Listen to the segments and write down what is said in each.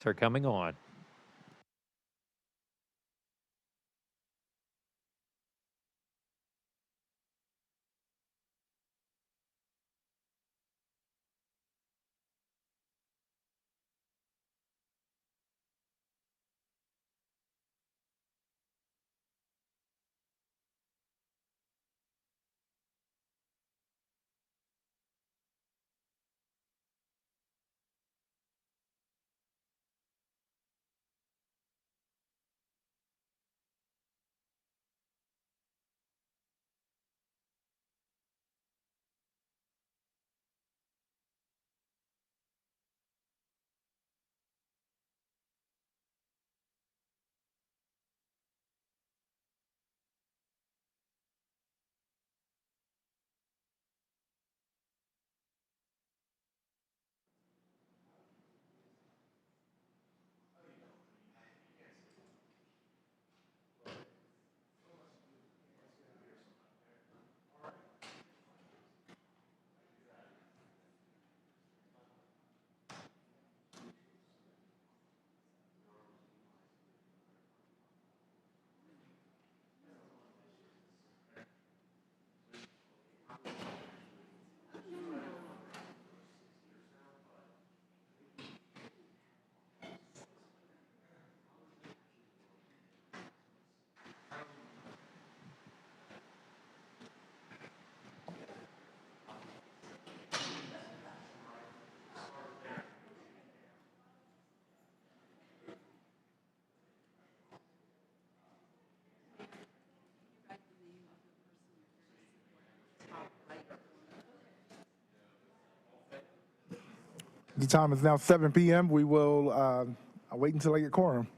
Guests are coming on. The time is now 7 p.m. We will I'll wait until I get quorum.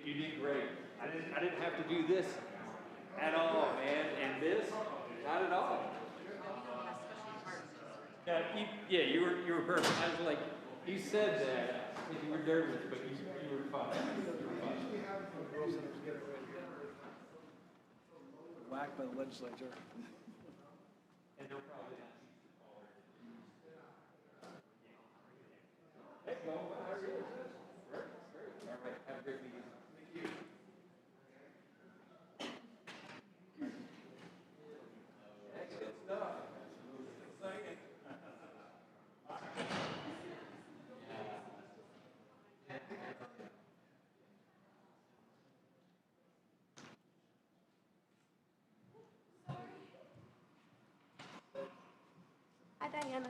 You did great. I didn't have to do this at all, man. And this, not at all. Yeah, you were perfect. I was like, you said that because you were nervous, but you were fine. You were fine. Whacked by the legislature. And no problem. Hey, well, how are you? Great. All right, have a great meeting. Thank you. Good stuff. Exciting. Hi, Diana.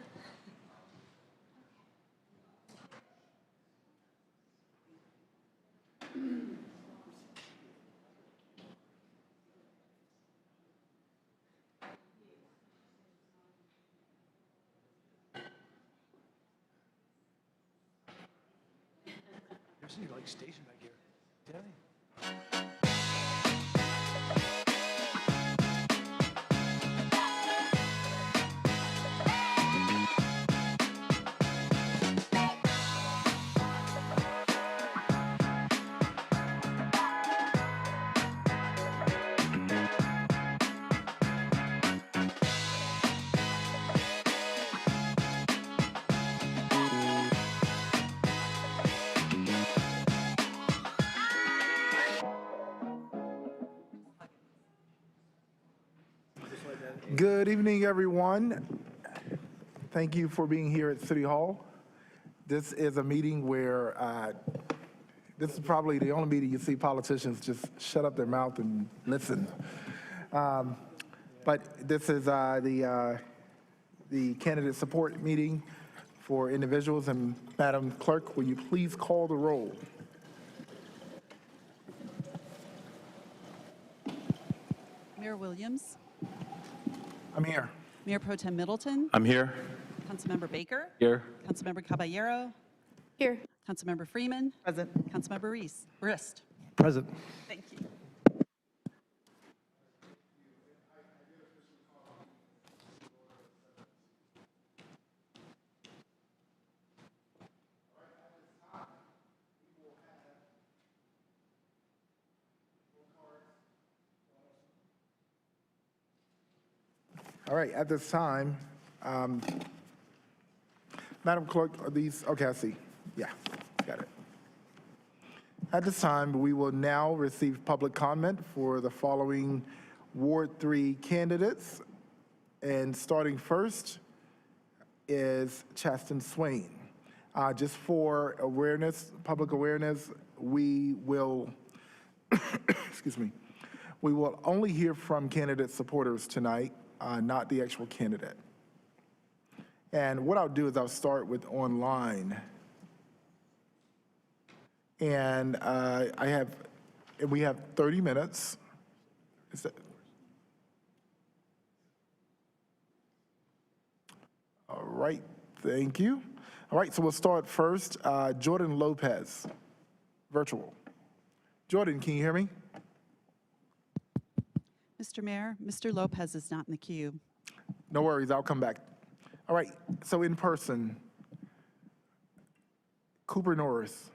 There's any like station back here. Did I? Good evening, everyone. Thank you for being here at City Hall. This is a meeting where this is probably the only meeting you see politicians just shut up their mouth and listen. But this is the candidate support meeting for individuals. And Madam Clerk, will you please call the roll? Mayor Williams, I'm here. Mayor Pro Tem Middleton, I'm here. Councilmember Baker, Here. Councilmember Caballero, Here. Councilmember Freeman, Present. Councilmember Rist. Present. Thank you. All right, at this time, Madam Clerk, are these, okay, I see. Yeah, got it. At this time, we will now receive public comment for the following Ward 3 candidates. And starting first is Chastan Swain. Just for awareness, public awareness, we will, excuse me, we will only hear from candidate supporters tonight, not the actual candidate. And what I'll do is I'll start with online. And we have 30 minutes. Is that? All right, thank you. All right, so we'll start first. Jordan Lopez, virtual. Jordan, can you hear me? Mr. Mayor, Mr. Lopez is not in the queue. No worries, I'll come back. All right, so in person, Cooper Norris.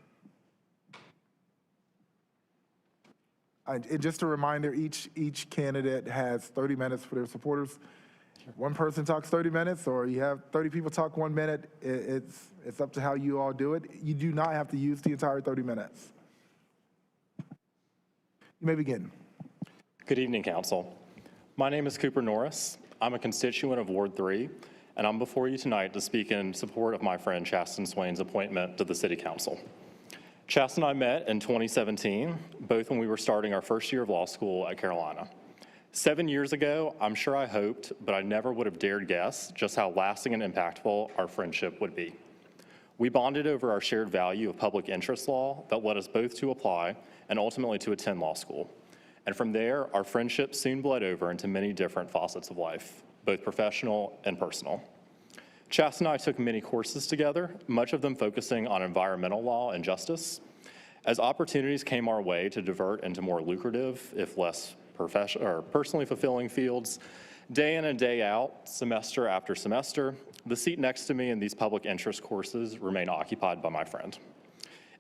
And just a reminder, each candidate has 30 minutes for their supporters. One person talks 30 minutes, or you have 30 people talk 1 minute. It's up to how you all do it. You do not have to use the entire 30 minutes. You may begin. Good evening, Council. My name is Cooper Norris. I'm a constituent of Ward 3, and I'm before you tonight to speak in support of my friend Chastan Swain's appointment to the City Council. Chastan and I met in 2017, both when we were starting our first year of law school at Carolina. 7 years ago, I'm sure I hoped, but I never would have dared guess just how lasting and impactful our friendship would be. We bonded over our shared value of public interest law that led us both to apply and ultimately to attend law school. And from there, our friendship soon bled over into many different facets of life, both professional and personal. Chastan and I took many courses together, much of them focusing on environmental law and justice. As opportunities came our way to divert into more lucrative, if less personally fulfilling fields, day in and day out, semester after semester, the seat next to me in these public interest courses remained occupied by my friend.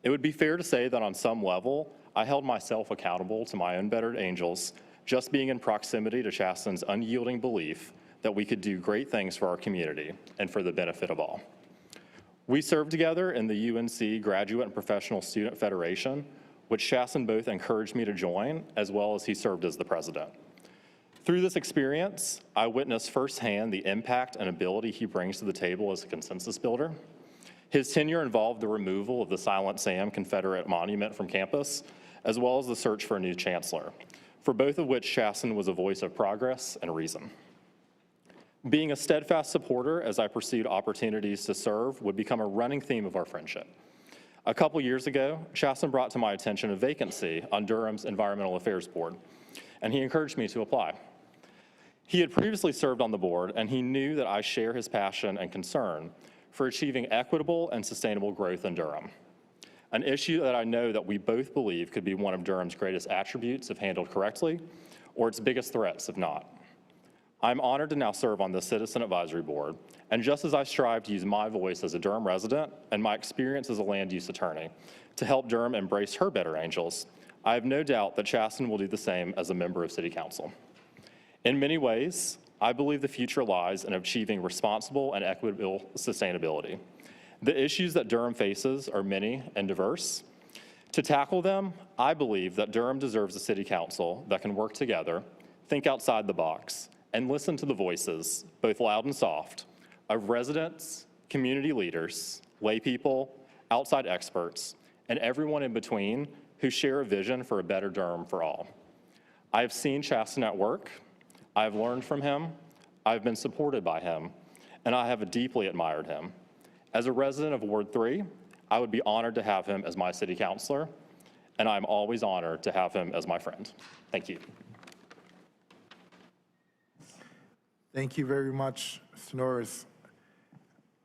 It would be fair to say that on some level, I held myself accountable to my own better angels, just being in proximity to Chastan's unyielding belief that we could do great things for our community and for the benefit of all. We served together in the UNC Graduate and Professional Student Federation, which Chastan both encouraged me to join, as well as he served as the president. Through this experience, I witnessed firsthand the impact and ability he brings to the table as a consensus builder. His tenure involved the removal of the Silent Sam Confederate monument from campus, as well as the search for a new chancellor, for both of which Chastan was a voice of progress and reason. Being a steadfast supporter as I pursued opportunities to serve would become a running theme of our friendship. A couple years ago, Chastan brought to my attention a vacancy on Durham's Environmental Affairs Board, and he encouraged me to apply. He had previously served on the board, and he knew that I share his passion and concern for achieving equitable and sustainable growth in Durham, an issue that I know that we both believe could be one of Durham's greatest attributes if handled correctly, or its biggest threats if not. I'm honored to now serve on the Citizen Advisory Board, and just as I strive to use my voice as a Durham resident and my experience as a land use attorney to help Durham embrace her better angels, I have no doubt that Chastan will do the same as a member of City Council. In many ways, I believe the future lies in achieving responsible and equitable sustainability. The issues that Durham faces are many and diverse. To tackle them, I believe that Durham deserves a City Council that can work together, think outside the box, and listen to the voices, both loud and soft, of residents, community leaders, lay people, outside experts, and everyone in between who share a vision for a better Durham for all. I have seen Chastan at work, I have learned from him, I have been supported by him, and I have deeply admired him. As a resident of Ward 3, I would be honored to have him as my city councilor, and I'm always honored to have him as my friend. Thank you. Thank you very much, Mr. Norris.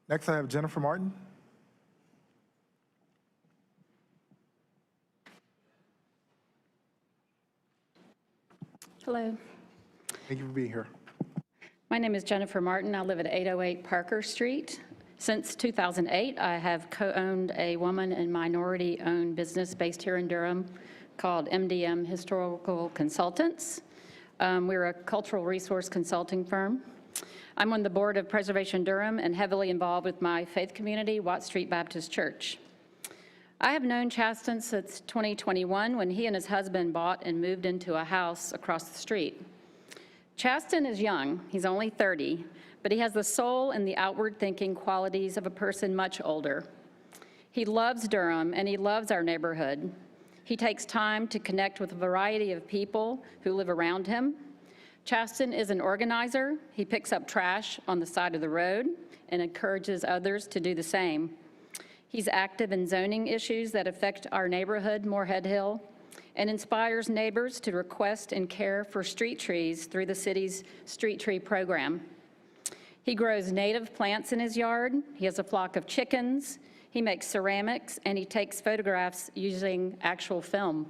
Next, I have Jennifer Martin. Hello, Thank you for being here. my name is Jennifer Martin. I live at 808 Parker Street. Since 2008, I have co-owned a woman and minority-owned business based here in Durham called MDM Historical Consultants. We're a cultural resource consulting firm. I'm on the board of Preservation Durham and heavily involved with my faith community, Watt Street Baptist Church. I have known Chastan since 2021 when he and his husband bought and moved into a house across the street. Chastan is young, he's only 30, but he has the soul and the outward-thinking qualities of a person much older. He loves Durham and he loves our neighborhood. He takes time to connect with a variety of people who live around him. Chastan is an organizer. He picks up trash on the side of the road and encourages others to do the same. He's active in zoning issues that affect our neighborhood, Moorhead Hill, and inspires neighbors to request and care for street trees through the city's street tree program. He grows native plants in his yard. He has a flock of chickens. He makes ceramics, and he takes photographs using actual film.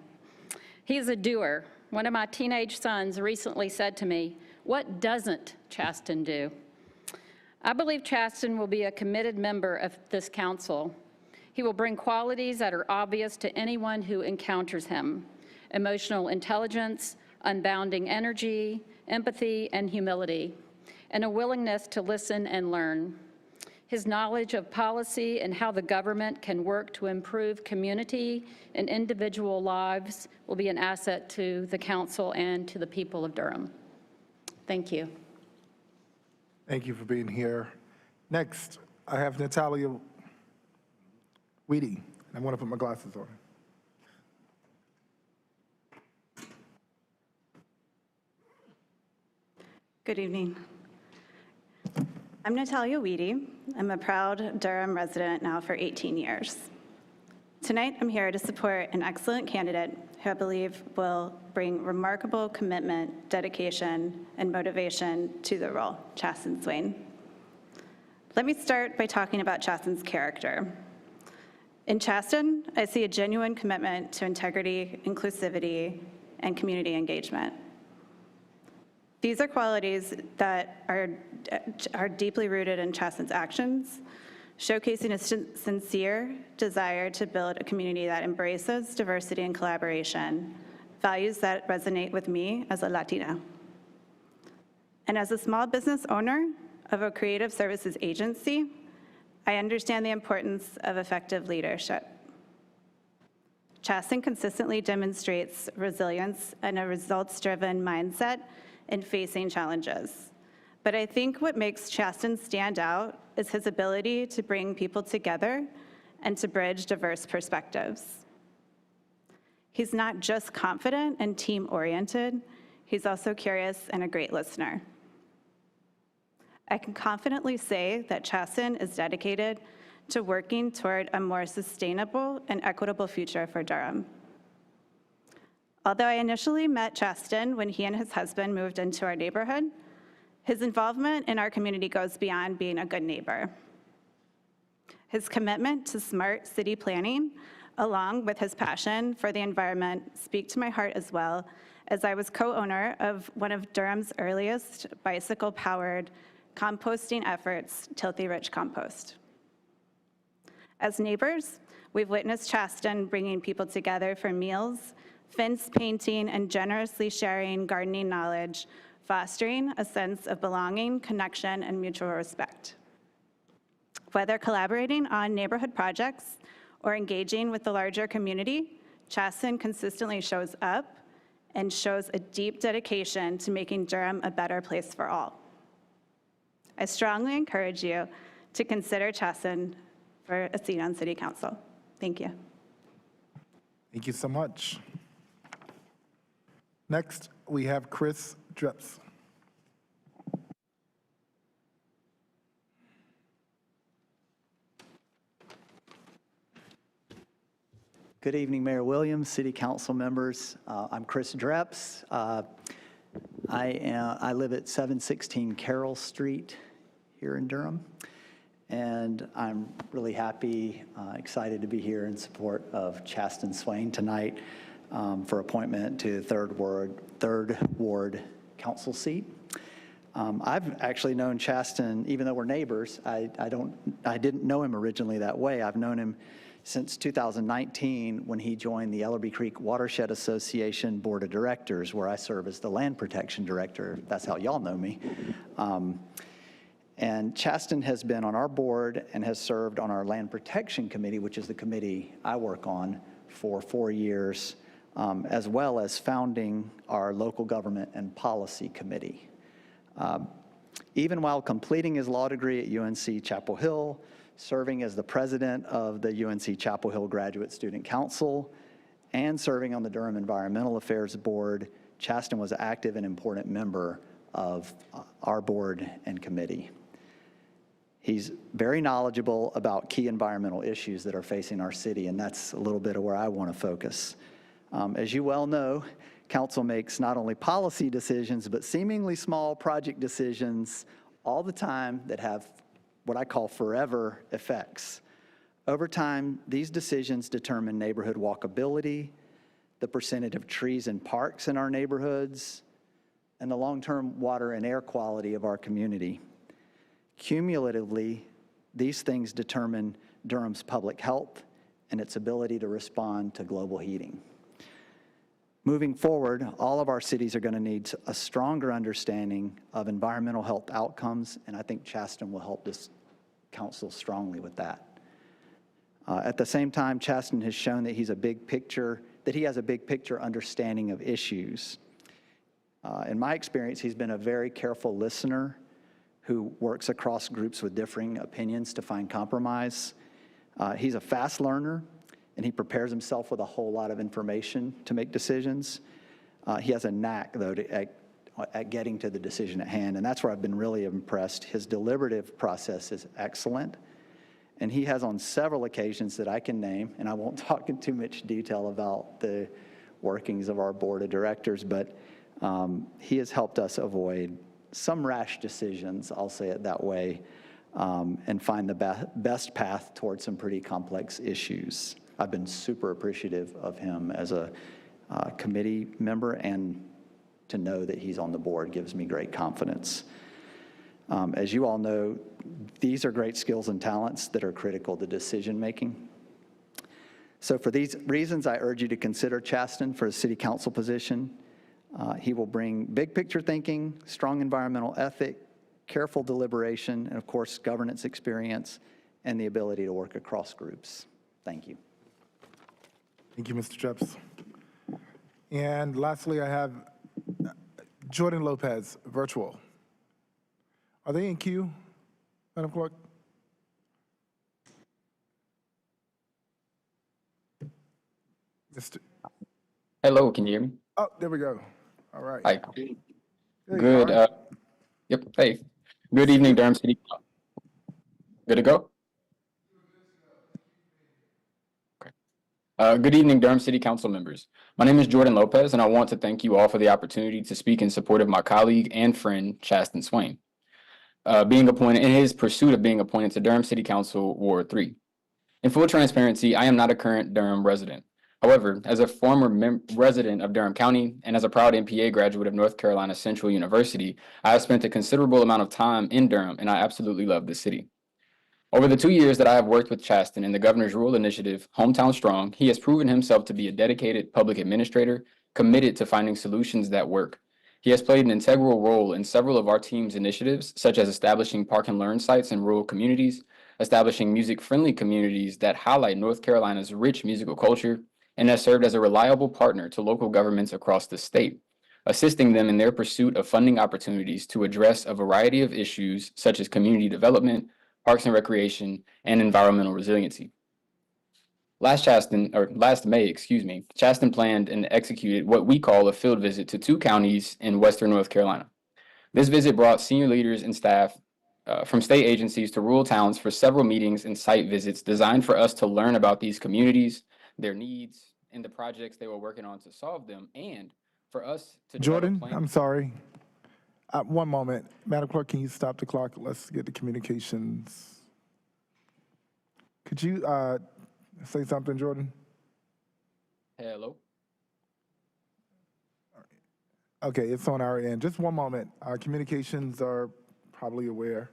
He is a doer. One of my teenage sons recently said to me, "What doesn't Chastan do?" I believe Chastan will be a committed member of this council. He will bring qualities that are obvious to anyone who encounters him: emotional intelligence, unbounding energy, empathy, and humility, and a willingness to listen and learn. His knowledge of policy and how the government can work to improve community and individual lives will be an asset to the council and to the people of Durham. Thank you. Thank you for being here. Next, I have Natalia Weedy. I'm going to put my glasses on. Good evening. I'm Natalia Weedy. I'm a proud Durham resident now for 18 years. Tonight, I'm here to support an excellent candidate who I believe will bring remarkable commitment, dedication, and motivation to the role, Chastan Swain. Let me start by talking about Chastan's character. In Chastan, I see a genuine commitment to integrity, inclusivity, and community engagement. These are qualities that are deeply rooted in Chastan's actions, showcasing a sincere desire to build a community that embraces diversity and collaboration, values that resonate with me as a Latina. And as a small business owner of a creative services agency, I understand the importance of effective leadership. Chastan consistently demonstrates resilience and a results-driven mindset in facing challenges. But I think what makes Chastan stand out is his ability to bring people together and to bridge diverse perspectives. He's not just confident and team-oriented, he's also curious and a great listener. I can confidently say that Chastan is dedicated to working toward a more sustainable and equitable future for Durham. Although I initially met Chastan when he and his husband moved into our neighborhood, his involvement in our community goes beyond being a good neighbor. His commitment to smart city planning, along with his passion for the environment, speak to my heart as well, as I was co-owner of one of Durham's earliest bicycle-powered composting efforts, Tilthy Rich Compost. As neighbors, we've witnessed Chastan bringing people together for meals, fence painting, and generously sharing gardening knowledge, fostering a sense of belonging, connection, and mutual respect. Whether collaborating on neighborhood projects or engaging with the larger community, Chastan consistently shows up and shows a deep dedication to making Durham a better place for all. I strongly encourage you to consider Chastan for a seat on City Council. Thank you. Thank you so much. Next, we have Chris Dreps. Good evening, Mayor Williams, City Council members. I'm Chris Dreps. I live at 716 Carroll Street here in Durham, and I'm really happy, excited to be here in support of Chastan Swain tonight for appointment to Third Ward Council seat. I've actually known Chastan, even though we're neighbors. I didn't know him originally that way. I've known him since 2019 when he joined the Ellerby Creek Watershed Association Board of Directors, where I serve as the Land Protection Director. That's how y'all know me. And Chastan has been on our board and has served on our Land Protection Committee, which is the committee I work on, for 4 years, as well as founding our Local Government and Policy Committee. Even while completing his law degree at UNC Chapel Hill, serving as the president of the UNC Chapel Hill Graduate Student Council, and serving on the Durham Environmental Affairs Board, Chastan was an active and important member of our board and committee. He's very knowledgeable about key environmental issues that are facing our city, and that's a little bit of where I want to focus. As you well know, Council makes not only policy decisions, but seemingly small project decisions all the time that have what I call forever effects. Over time, these decisions determine neighborhood walkability, the percentage of trees and parks in our neighborhoods, and the long-term water and air quality of our community. Cumulatively, these things determine Durham's public health and its ability to respond to global heating. Moving forward, all of our cities are going to need a stronger understanding of environmental health outcomes, and I think Chastan will help this council strongly with that. At the same time, Chastan has shown that he has a big picture understanding of issues. In my experience, he's been a very careful listener who works across groups with differing opinions to find compromise. He's a fast learner, and he prepares himself with a whole lot of information to make decisions. He has a knack, though, at getting to the decision at hand, and that's where I've been really impressed. His deliberative process is excellent, and he has on several occasions that I can name, and I won't talk in too much detail about the workings of our board of directors, but he has helped us avoid some rash decisions, I'll say it that way, and find the best path towards some pretty complex issues. I've been super appreciative of him as a committee member, and to know that he's on the board gives me great confidence. As you all know, these are great skills and talents that are critical to decision making. So for these reasons, I urge you to consider Chastan for a city council position. He will bring big picture thinking, strong environmental ethic, careful deliberation, and of course, governance experience, and the ability to work across groups. Thank you. Thank you, Mr. Trips. And lastly, I have Jordan Lopez, virtual. Are they in queue, Madam Clerk? Mr. Hello, can you hear me? Oh, there we go. All right. Hi. There you Good. are. Yep. Hey. Good evening, Durham City. Good to go? Okay. Good evening, Durham City Council members. My name is Jordan Lopez, and I want to thank you all for the opportunity to speak in support of my colleague and friend, Chastan Swain, being appointed in his pursuit of being appointed to Durham City Council Ward 3. In full transparency, I am not a current Durham resident. However, as a former resident of Durham County and as a proud MPA graduate of North Carolina Central University, I have spent a considerable amount of time in Durham, and I absolutely love this city. Over the 2 years that I have worked with Chastan in the Governor's Rural Initiative, Hometown Strong, he has proven himself to be a dedicated public administrator, committed to finding solutions that work. He has played an integral role in several of our team's initiatives, such as establishing park and learn sites in rural communities, establishing music-friendly communities that highlight North Carolina's rich musical culture, and has served as a reliable partner to local governments across the state, assisting them in their pursuit of funding opportunities to address a variety of issues such as community development, parks and recreation, and environmental resiliency. Last May, Chastan planned and executed what we call a field visit to 2 counties in Western North Carolina. This visit brought senior leaders and staff from state agencies to rural towns for several meetings and site visits designed for us to learn about these communities, their needs, and the projects they were working on to solve them, and for us to Jordan, I'm sorry. One moment. Madam Clerk, can you stop the clock? Let's get the communications. Could you say something, Jordan? Hello. Okay, it's on our end. Just one moment. Our communications are probably aware.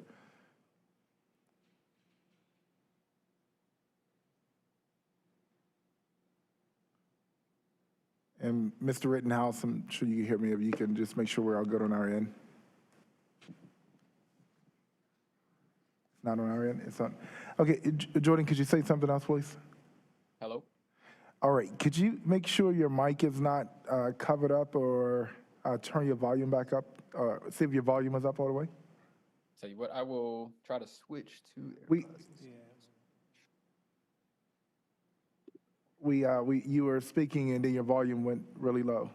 And Mr. Rittenhouse, I'm sure you can hear me if you can just make sure we're all good on our end. It's not on our end, it's on. Okay, Jordan, could you say something else, please? Hello. All right, could you make sure your mic is not covered up or turn your volume back up? See if your volume is up all the way? Tell you what, I will try to switch to. You were speaking and then your volume went really low.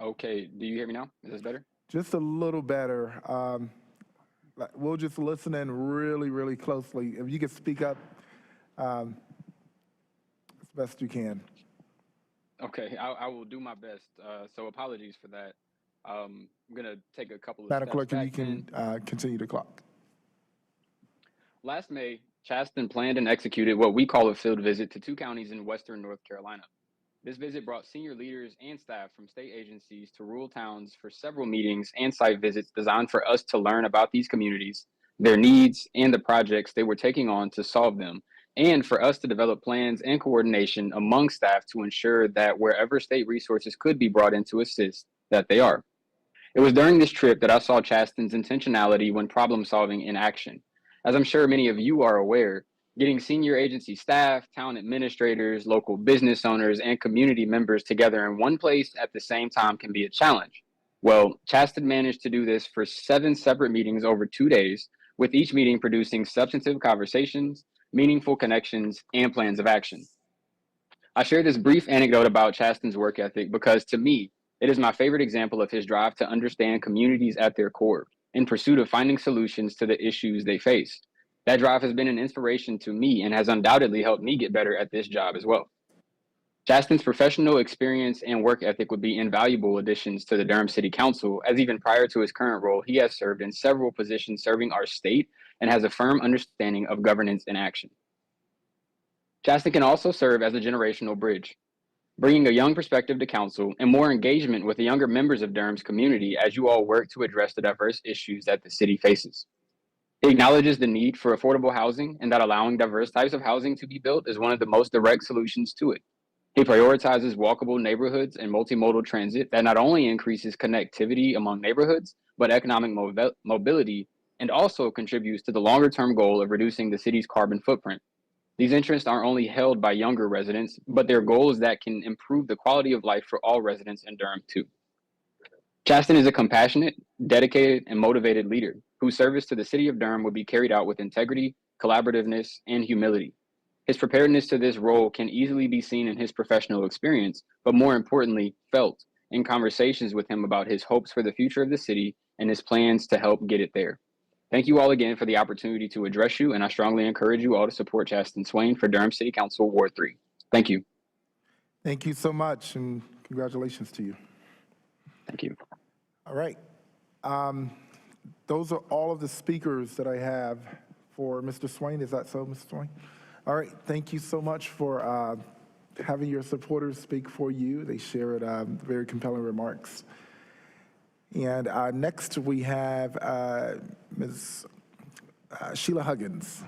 Okay, do you hear me now? Is this better? Just a little better. We'll just listen in really, really closely. If you could speak up as best you can. Okay, I will do my best. So apologies for that. I'm gonna take a couple of Madam steps Clerk, if back you can continue the clock. Last May, Chastan planned and executed what we call a field visit to 2 counties in western North Carolina. This visit brought senior leaders and staff from state agencies to rural towns for several meetings and site visits designed for us to learn about these communities, their needs, and the projects they were taking on to solve them, and for us to develop plans and coordination among staff to ensure that wherever state resources could be brought in to assist, that they are. It was during this trip that I saw Chastan's intentionality when problem solving in action. As I'm sure many of you are aware, getting senior agency staff, town administrators, local business owners, and community members together in one place at the same time can be a challenge. Well, Chastan managed to do this for 7 separate meetings over 2 days, with each meeting producing substantive conversations, meaningful connections, and plans of action. I share this brief anecdote about Chastan's work ethic because, to me, it is my favorite example of his drive to understand communities at their core in pursuit of finding solutions to the issues they face. That drive has been an inspiration to me and has undoubtedly helped me get better at this job as well. Chastan's professional experience and work ethic would be invaluable additions to the Durham City Council, as even prior to his current role, he has served in several positions serving our state and has a firm understanding of governance and action. Chastan can also serve as a generational bridge, bringing a young perspective to council and more engagement with the younger members of Durham's community as you all work to address the diverse issues that the city faces. He acknowledges the need for affordable housing and that allowing diverse types of housing to be built is one of the most direct solutions to it. He prioritizes walkable neighborhoods and multimodal transit that not only increases connectivity among neighborhoods, but economic mobility, and also contributes to the longer-term goal of reducing the city's carbon footprint. These interests aren't only held by younger residents, but they're goals that can improve the quality of life for all residents in Durham too. Chastan is a compassionate, dedicated, and motivated leader whose service to the city of Durham would be carried out with integrity, collaborativeness, and humility. His preparedness to this role can easily be seen in his professional experience, but more importantly, felt in conversations with him about his hopes for the future of the city and his plans to help get it there. Thank you all again for the opportunity to address you, and I strongly encourage you all to support Chastan Swain for Durham City Council Ward 3. Thank you. Thank you so much, and congratulations to you. Thank you. All right. Those are all of the speakers that I have for Mr. Swain. Is that so, Mr. Swain? All right. Thank you so much for having your supporters speak for you. They shared very compelling remarks. And next we have Ms. Sheila Huggins.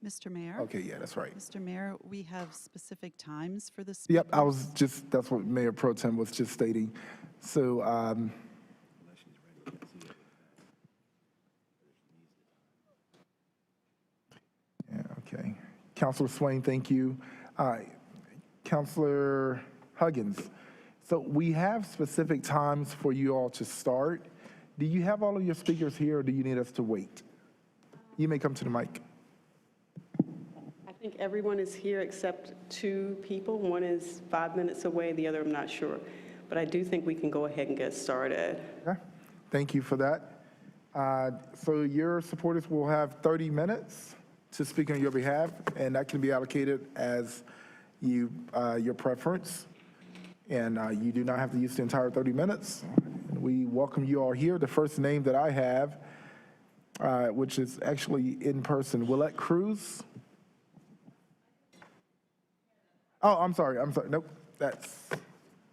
Mr. Mayor? Okay, yeah, that's right. Mr. Mayor, we have specific times for this. Yep, that's what Mayor Pro Tem was just stating. So, yeah, okay. Councilor Swain, thank you. Councilor Huggins, so we have specific times for you all to start. Do you have all of your speakers here, or do you need us to wait? You may come to the mic. I think everyone is here except 2 people. One is 5 minutes away, the other I'm not sure. But I do think we can go ahead and get started. Okay, thank you for that. So your supporters will have 30 minutes to speak on your behalf, and that can be allocated as your preference, and you do not have to use the entire 30 minutes. We welcome you all here. The first name that I have, which is actually in person, Willette Cruz. Oh, I'm sorry. Nope, that's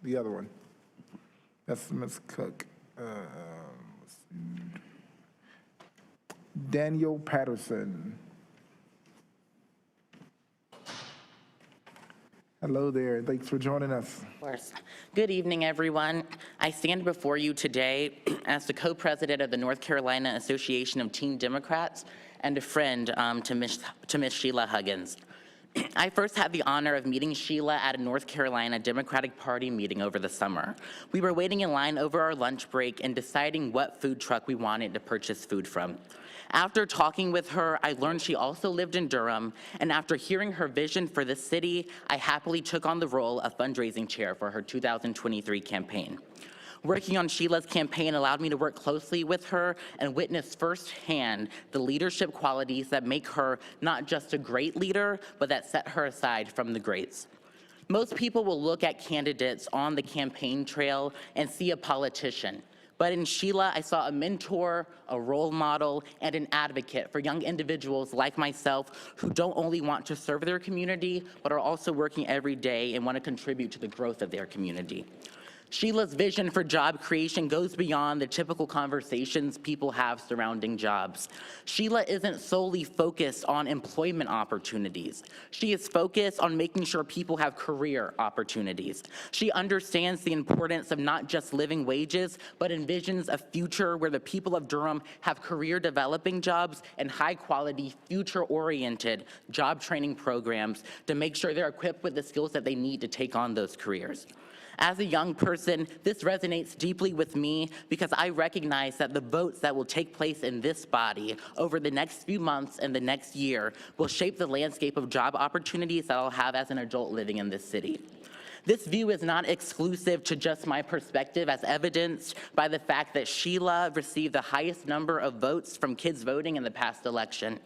the other one. That's Ms. Cook. Let's see. Daniel Patterson. Hello there, thanks for joining us. Of course. Good evening, everyone. I stand before you today as the co-president of the North Carolina Association of Teen Democrats and a friend to Ms. Sheila Huggins. I first had the honor of meeting Sheila at a North Carolina Democratic Party meeting over the summer. We were waiting in line over our lunch break and deciding what food truck we wanted to purchase food from. After talking with her, I learned she also lived in Durham, and after hearing her vision for the city, I happily took on the role of fundraising chair for her 2023 campaign. Working on Sheila's campaign allowed me to work closely with her and witness firsthand the leadership qualities that make her not just a great leader, but that set her aside from the greats. Most people will look at candidates on the campaign trail and see a politician. But in Sheila, I saw a mentor, a role model, and an advocate for young individuals like myself who don't only want to serve their community, but are also working every day and want to contribute to the growth of their community. Sheila's vision for job creation goes beyond the typical conversations people have surrounding jobs. Sheila isn't solely focused on employment opportunities. She is focused on making sure people have career opportunities. She understands the importance of not just living wages, but envisions a future where the people of Durham have career developing jobs and high quality, future-oriented job training programs to make sure they're equipped with the skills that they need to take on those careers. As a young person, this resonates deeply with me because I recognize that the votes that will take place in this body over the next few months and the next year will shape the landscape of job opportunities that I'll have as an adult living in this city. This view is not exclusive to just my perspective, as evidenced by the fact that Sheila received the highest number of votes from kids voting in the past election.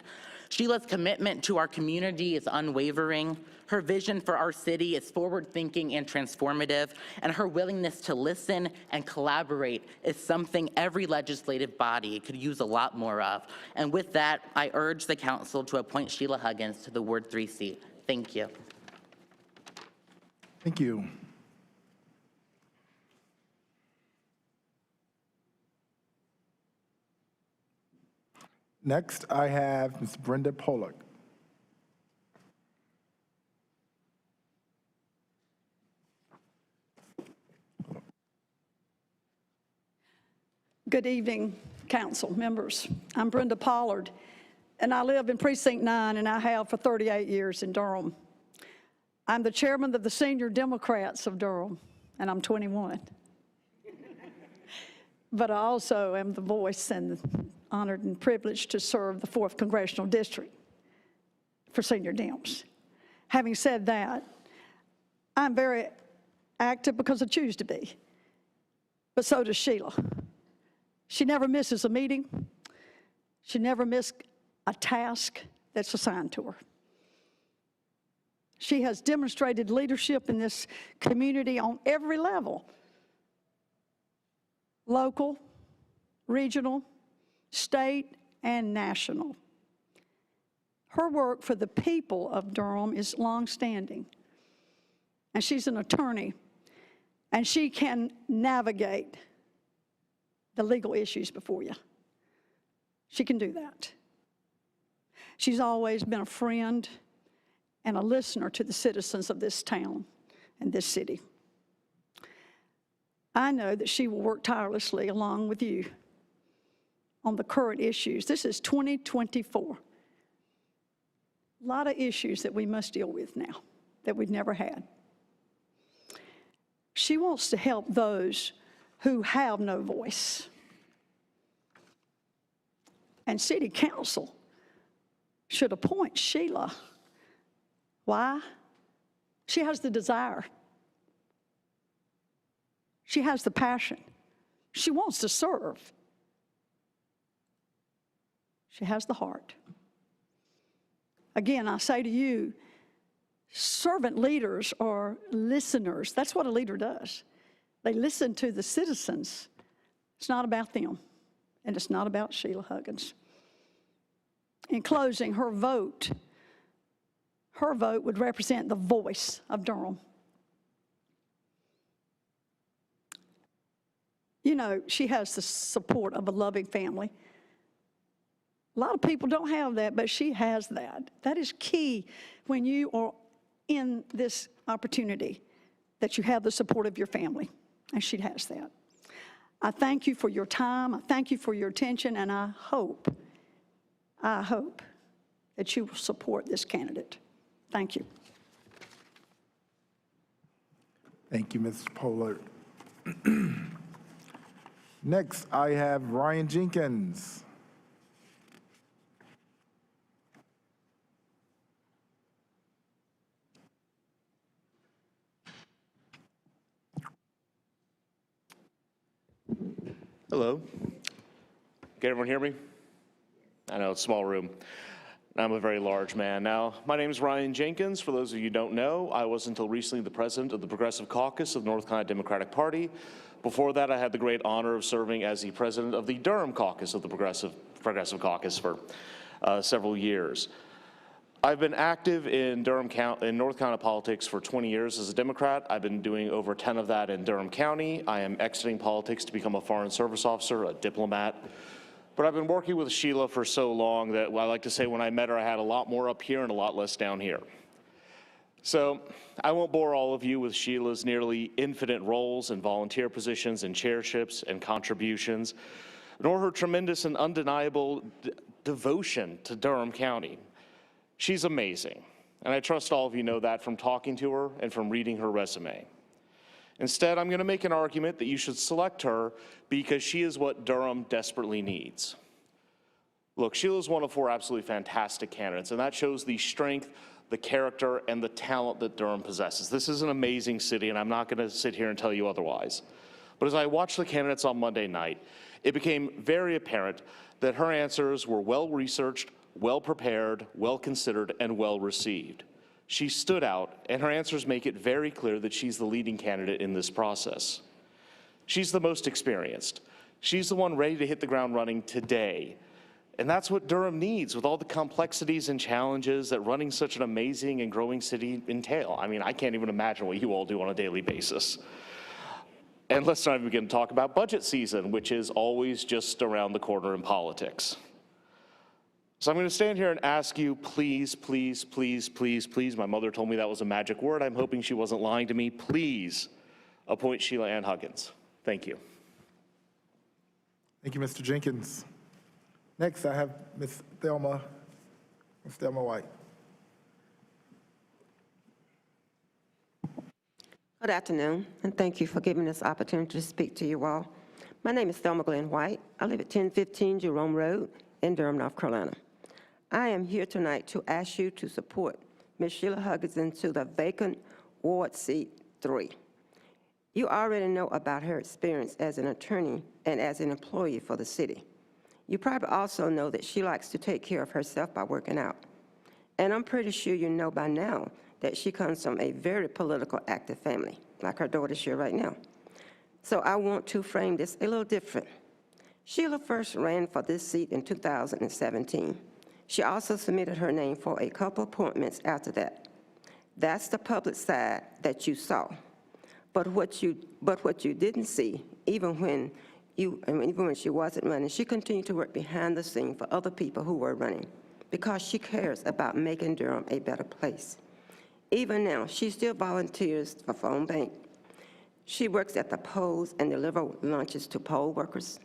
Sheila's commitment to our community is unwavering. Her vision for our city is forward-thinking and transformative, and her willingness to listen and collaborate is something every legislative body could use a lot more of. And with that, I urge the council to appoint Sheila Huggins to the Ward 3 seat. Thank you. Thank you. Next, I have Ms. Brenda Pollock. Good evening, council members. I'm Brenda Pollard, and I live in Precinct 9, and I have for 38 years in Durham. I'm the chairman of the Senior Democrats of Durham, and I'm 21. But I also am the voice and honored and privileged to serve the 4th Congressional District for Senior Dems. Having said that, I'm very active because I choose to be, but so does Sheila. She never misses a meeting. She never misses a task that's assigned to her. She has demonstrated leadership in this community on every level: local, regional, state, and national. Her work for the people of Durham is longstanding, and she's an attorney, and she can navigate the legal issues before you. She can do that. She's always been a friend and a listener to the citizens of this town and this city. I know that she will work tirelessly along with you on the current issues. This is 2024. A lot of issues that we must deal with now that we've never had. She wants to help those who have no voice. And City Council should appoint Sheila. Why? She has the desire. She has the passion. She wants to serve. She has the heart. Again, I say to you, servant leaders are listeners. That's what a leader does. They listen to the citizens. It's not about them, and it's not about Sheila Huggins. In closing, her vote would represent the voice of Durham. You know, she has the support of a loving family. A lot of people don't have that, but she has that. That is key when you are in this opportunity, that you have the support of your family, and she has that. I thank you for your time. I thank you for your attention, and I hope that you will support this candidate. Thank you. Thank you, Ms. Pollard. Next, I have Ryan Jenkins. Hello. Can everyone hear me? I know it's a small room. I'm a very large man. Now, my name is Ryan Jenkins. For those of you who don't know, I was until recently the president of the Progressive Caucus of the North Carolina Democratic Party. Before that, I had the great honor of serving as the president of the Durham Caucus of the Progressive Caucus for several years. I've been active in North Carolina politics for 20 years as a Democrat. I've been doing over 10 of that in Durham County. I am exiting politics to become a foreign service officer, a diplomat. But I've been working with Sheila for so long that I like to say when I met her, I had a lot more up here and a lot less down here. So I won't bore all of you with Sheila's nearly infinite roles and volunteer positions and chairships and contributions, nor her tremendous and undeniable devotion to Durham County. She's amazing, and I trust all of you know that from talking to her and from reading her resume. Instead, I'm going to make an argument that you should select her because she is what Durham desperately needs. Look, Sheila's one of 4 absolutely fantastic candidates, and that shows the strength, the character, and the talent that Durham possesses. This is an amazing city, and I'm not going to sit here and tell you otherwise. But as I watched the candidates on Monday night, it became very apparent that her answers were well-researched, well-prepared, well-considered, and well-received. She stood out, and her answers make it very clear that she's the leading candidate in this process. She's the most experienced. She's the one ready to hit the ground running today. And that's what Durham needs with all the complexities and challenges that running such an amazing and growing city entail. I mean, I can't even imagine what you all do on a daily basis. And let's not even begin to talk about budget season, which is always just around the corner in politics. So I'm going to stand here and ask you, please, please, please, please, please, my mother told me that was a magic word. I'm hoping she wasn't lying to me. Please appoint Sheila Ann Huggins. Thank you. Thank you, Mr. Jenkins. Next, I have Ms. Thelma White. Good afternoon, and thank you for giving this opportunity to speak to you all. My name is Thelma Glenn White. I live at 1015 Jerome Road in Durham, North Carolina. I am here tonight to ask you to support Ms. Sheila Huggins into the vacant Ward Seat 3. You already know about her experience as an attorney and as an employee for the city. You probably also know that she likes to take care of herself by working out. And I'm pretty sure you know by now that she comes from a very political active family, like her daughter's here right now. So I want to frame this a little different. Sheila first ran for this seat in 2017. She also submitted her name for a couple appointments after that. That's the public side that you saw. But what you didn't see, even when she wasn't running, she continued to work behind the scene for other people who were running because she cares about making Durham a better place. Even now, she still volunteers for Phone Bank. She works at the polls and delivers lunches to poll workers.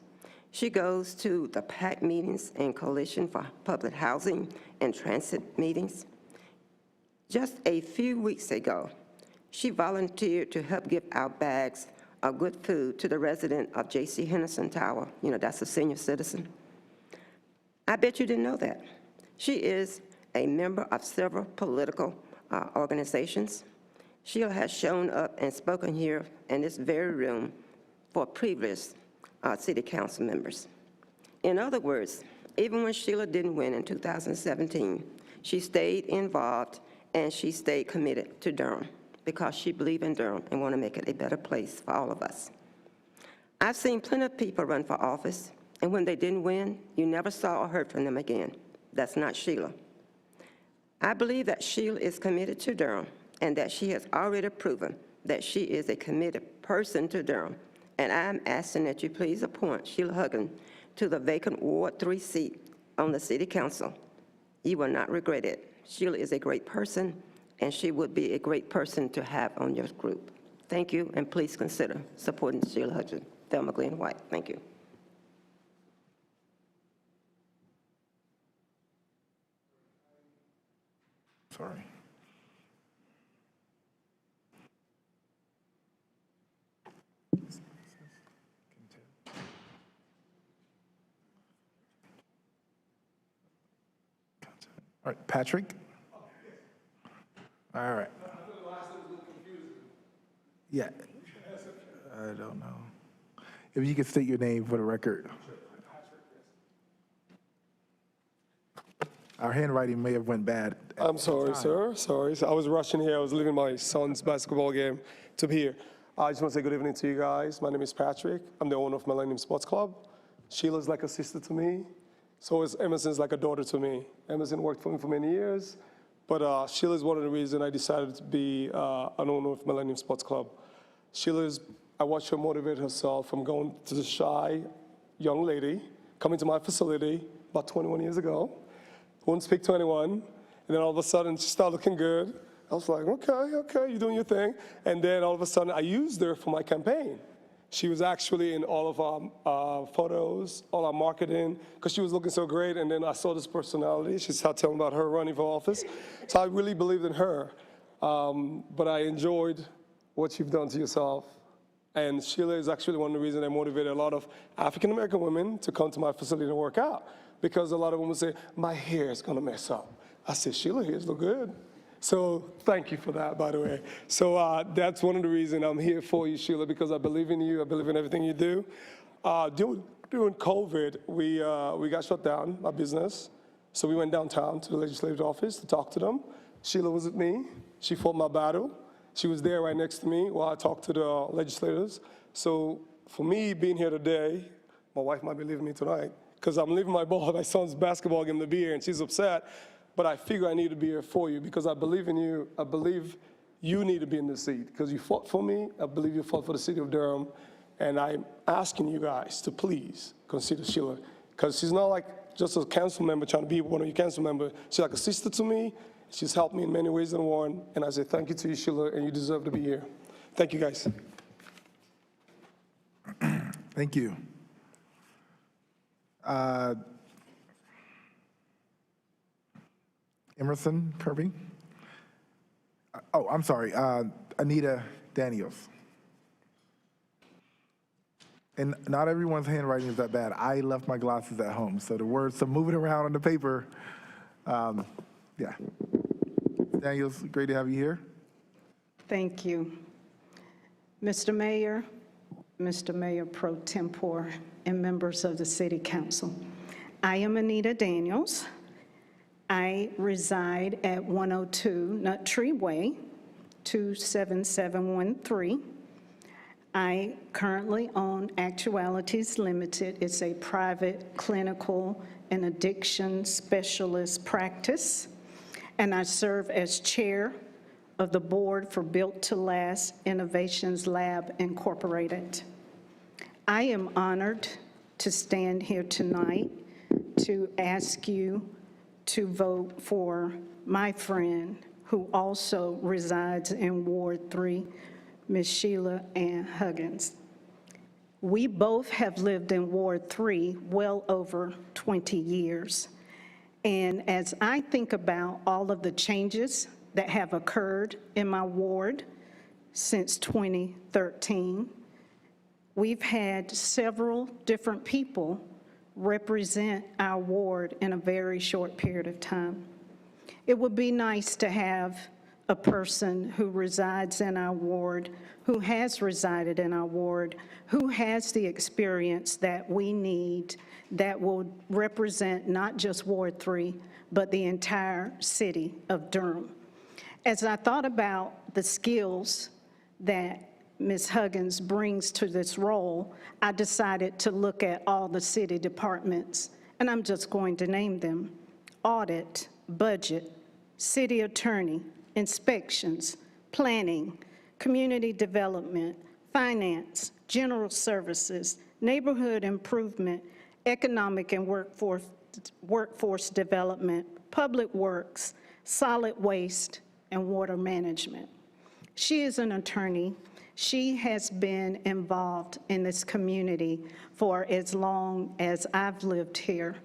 She goes to the PAC meetings and Coalition for Public Housing and Transit meetings. Just a few weeks ago, she volunteered to help give out bags of good food to the resident of J.C. Henderson Tower. You know, that's a senior citizen. I bet you didn't know that. She is a member of several political organizations. Sheila has shown up and spoken here in this very room for previous city council members. In other words, even when Sheila didn't win in 2017, she stayed involved and she stayed committed to Durham because she believed in Durham and want to make it a better place for all of us. I've seen plenty of people run for office, and when they didn't win, you never saw or heard from them again. That's not Sheila. I believe that Sheila is committed to Durham and that she has already proven that she is a committed person to Durham. And I'm asking that you please appoint Sheila Huggins to the vacant Ward 3 seat on the City Council. You will not regret it. Sheila is a great person, and she would be a great person to have on your group. Thank you, and please consider supporting Sheila Huggins. Thelma Glenn White, thank you. Sorry. All right, Patrick? All right. Yeah. I don't know. If you could state your name for the record. Our handwriting may have went bad. I'm sorry, sir. Sorry. I was rushing here. I was leaving my son's basketball game to be here. I just want to say good evening to you guys. My name is Patrick. I'm the owner of Millennium Sports Club. Sheila's like a sister to me. So is Emerson's like a daughter to me. Emerson worked for me for many years, but Sheila's one of the reasons I decided to be an owner of Millennium Sports Club. I watched her motivate herself from going to the shy young lady, coming to my facility about 21 years ago, wouldn't speak to anyone, and then all of a sudden she started looking good. I was like, okay, you're doing your thing. And then all of a sudden I used her for my campaign. She was actually in all of our photos, all our marketing, because she was looking so great. And then I saw this personality. She started telling about her running for office. So I really believed in her. But I enjoyed what you've done to yourself. And Sheila is actually one of the reasons I motivated a lot of African-American women to come to my facility to work out. Because a lot of women say, my hair is going to mess up. I said, Sheila, hairs look good. So thank you for that, by the way. So that's one of the reasons I'm here for you, Sheila, because I believe in you. I believe in everything you do. During COVID, we got shut down, my business. So we went downtown to the legislative office to talk to them. Sheila was with me. She fought my battle. She was there right next to me while I talked to the legislators. So for me being here today, my wife might be leaving me tonight because I'm leaving my son's basketball game to be here, and she's upset. But I figure I need to be here for you because I believe in you. I believe you need to be in this seat because you fought for me. I believe you fought for the city of Durham. And I'm asking you guys to please consider Sheila because she's not like just a council member trying to be one of your council members. She's like a sister to me. She's helped me in many ways than one. And I say thank you to you, Sheila, and you deserve to be here. Thank you, guys. Thank you. Emerson Kirby? Oh, I'm sorry, Anita Daniels. And not everyone's handwriting is that bad. I left my glasses at home, so the words are moving around on the paper. Yeah. Daniels, great to have you here. Thank you. Mr. Mayor, Mr. Mayor Pro Tempore, and members of the City Council. I am Anita Daniels. I reside at 102 Nut Tree Way, 27713. I currently own Actualities Limited. It's a private clinical and addiction specialist practice, and I serve as chair of the board for Built to Last Innovations Lab Incorporated. I am honored to stand here tonight to ask you to vote for my friend who also resides in Ward 3, Ms. Sheila Ann Huggins. We both have lived in Ward 3 well over 20 years. And as I think about all of the changes that have occurred in my ward since 2013, we've had several different people represent our ward in a very short period of time. It would be nice to have a person who resides in our ward, who has resided in our ward, who has the experience that we need that will represent not just Ward 3, but the entire city of Durham. As I thought about the skills that Ms. Huggins brings to this role, I decided to look at all the city departments, and I'm just going to name them: audit, budget, city attorney, inspections, planning, community development, finance, general services, neighborhood improvement, economic and workforce development, public works, solid waste, and water management. She is an attorney. She has been involved in this community for as long as I've lived here,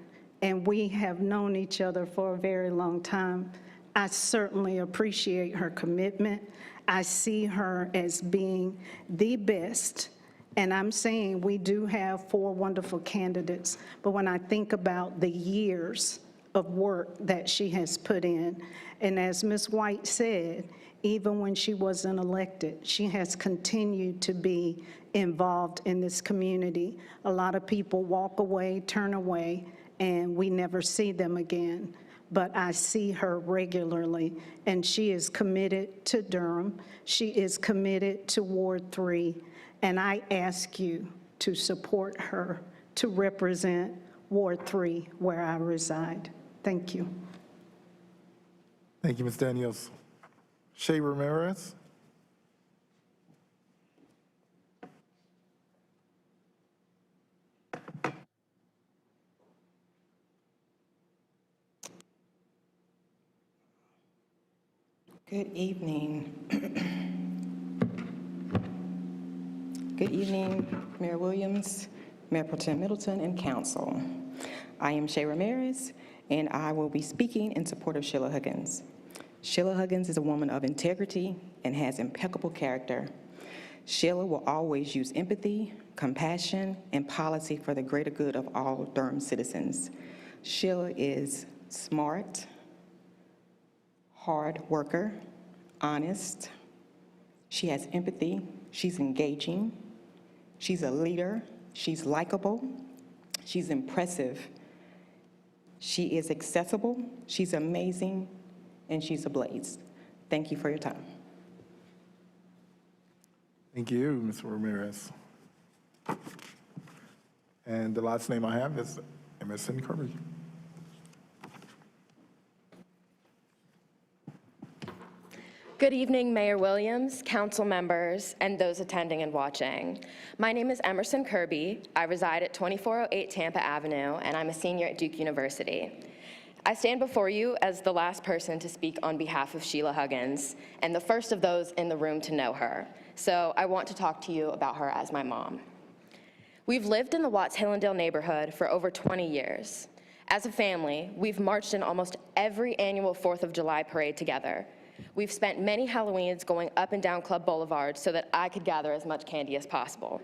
and we have known each other for a very long time. I certainly appreciate her commitment. I see her as being the best, and I'm saying we do have 4 wonderful candidates, but when I think about the years of work that she has put in, and as Ms. White said, even when she wasn't elected, she has continued to be involved in this community. A lot of people walk away, turn away, and we never see them again. But I see her regularly, and she is committed to Durham. She is committed to Ward 3, and I ask you to support her to represent Ward 3, where I reside. Thank you. Thank you, Ms. Daniels. Shay Ramirez. Good evening. Good evening, Mayor Williams, Mayor Pro Tem Middleton, and Council. I am Shay Ramirez, and I will be speaking in support of Sheila Huggins. Sheila Huggins is a woman of integrity and has impeccable character. Sheila will always use empathy, compassion, and policy for the greater good of all Durham citizens. Sheila is smart, hard worker, honest. She has empathy. She's engaging. She's a leader. She's likable. She's impressive. She is accessible. She's amazing. And she's a blaze. Thank you for your time. Thank you, Ms. Ramirez. And the last name I have is Emerson Kirby. Good evening, Mayor Williams, council members, and those attending and watching. My name is Emerson Kirby. I reside at 2408 Tampa Avenue, and I'm a senior at Duke University. I stand before you as the last person to speak on behalf of Sheila Huggins, and the first of those in the room to know her. So I want to talk to you about her as my mom. We've lived in the Watts-Hillendale neighborhood for over 20 years. As a family, we've marched in almost every annual 4th of July parade together. We've spent many Halloweens going up and down Club Boulevard so that I could gather as much candy as possible.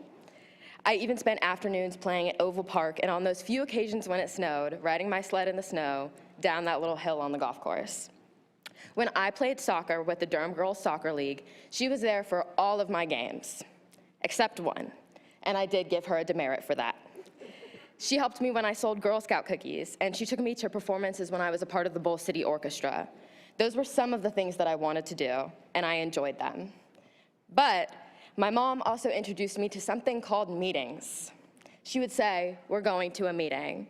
I even spent afternoons playing at Oval Park, and on those few occasions when it snowed, riding my sled in the snow down that little hill on the golf course. When I played soccer with the Durham Girls Soccer League, she was there for all of my games, except one, and I did give her a demerit for that. She helped me when I sold Girl Scout cookies, and she took me to performances when I was a part of the Bull City Orchestra. Those were some of the things that I wanted to do, and I enjoyed them. But my mom also introduced me to something called meetings. She would say, "We're going to a meeting."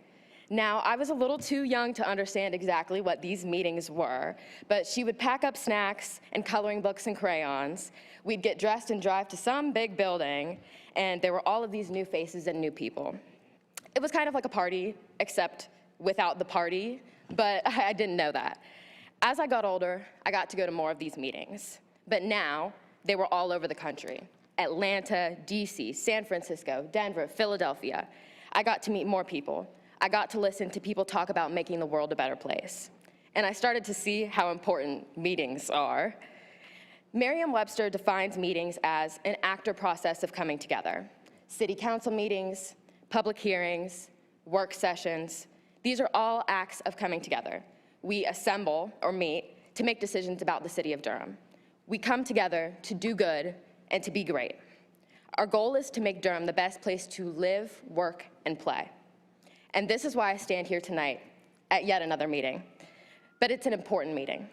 Now, I was a little too young to understand exactly what these meetings were, but she would pack up snacks and coloring books and crayons. We'd get dressed and drive to some big building, and there were all of these new faces and new people. It was kind of like a party, except without the party, but I didn't know that. As I got older, I got to go to more of these meetings, but now they were all over the country. Atlanta, DC, San Francisco, Denver, Philadelphia. I got to meet more people. I got to listen to people talk about making the world a better place. And I started to see how important meetings are. Merriam-Webster defines meetings as an act or process of coming together. City council meetings, public hearings, work sessions, these are all acts of coming together. We assemble or meet to make decisions about the city of Durham. We come together to do good and to be great. Our goal is to make Durham the best place to live, work, and play. And this is why I stand here tonight at yet another meeting. But it's an important meeting.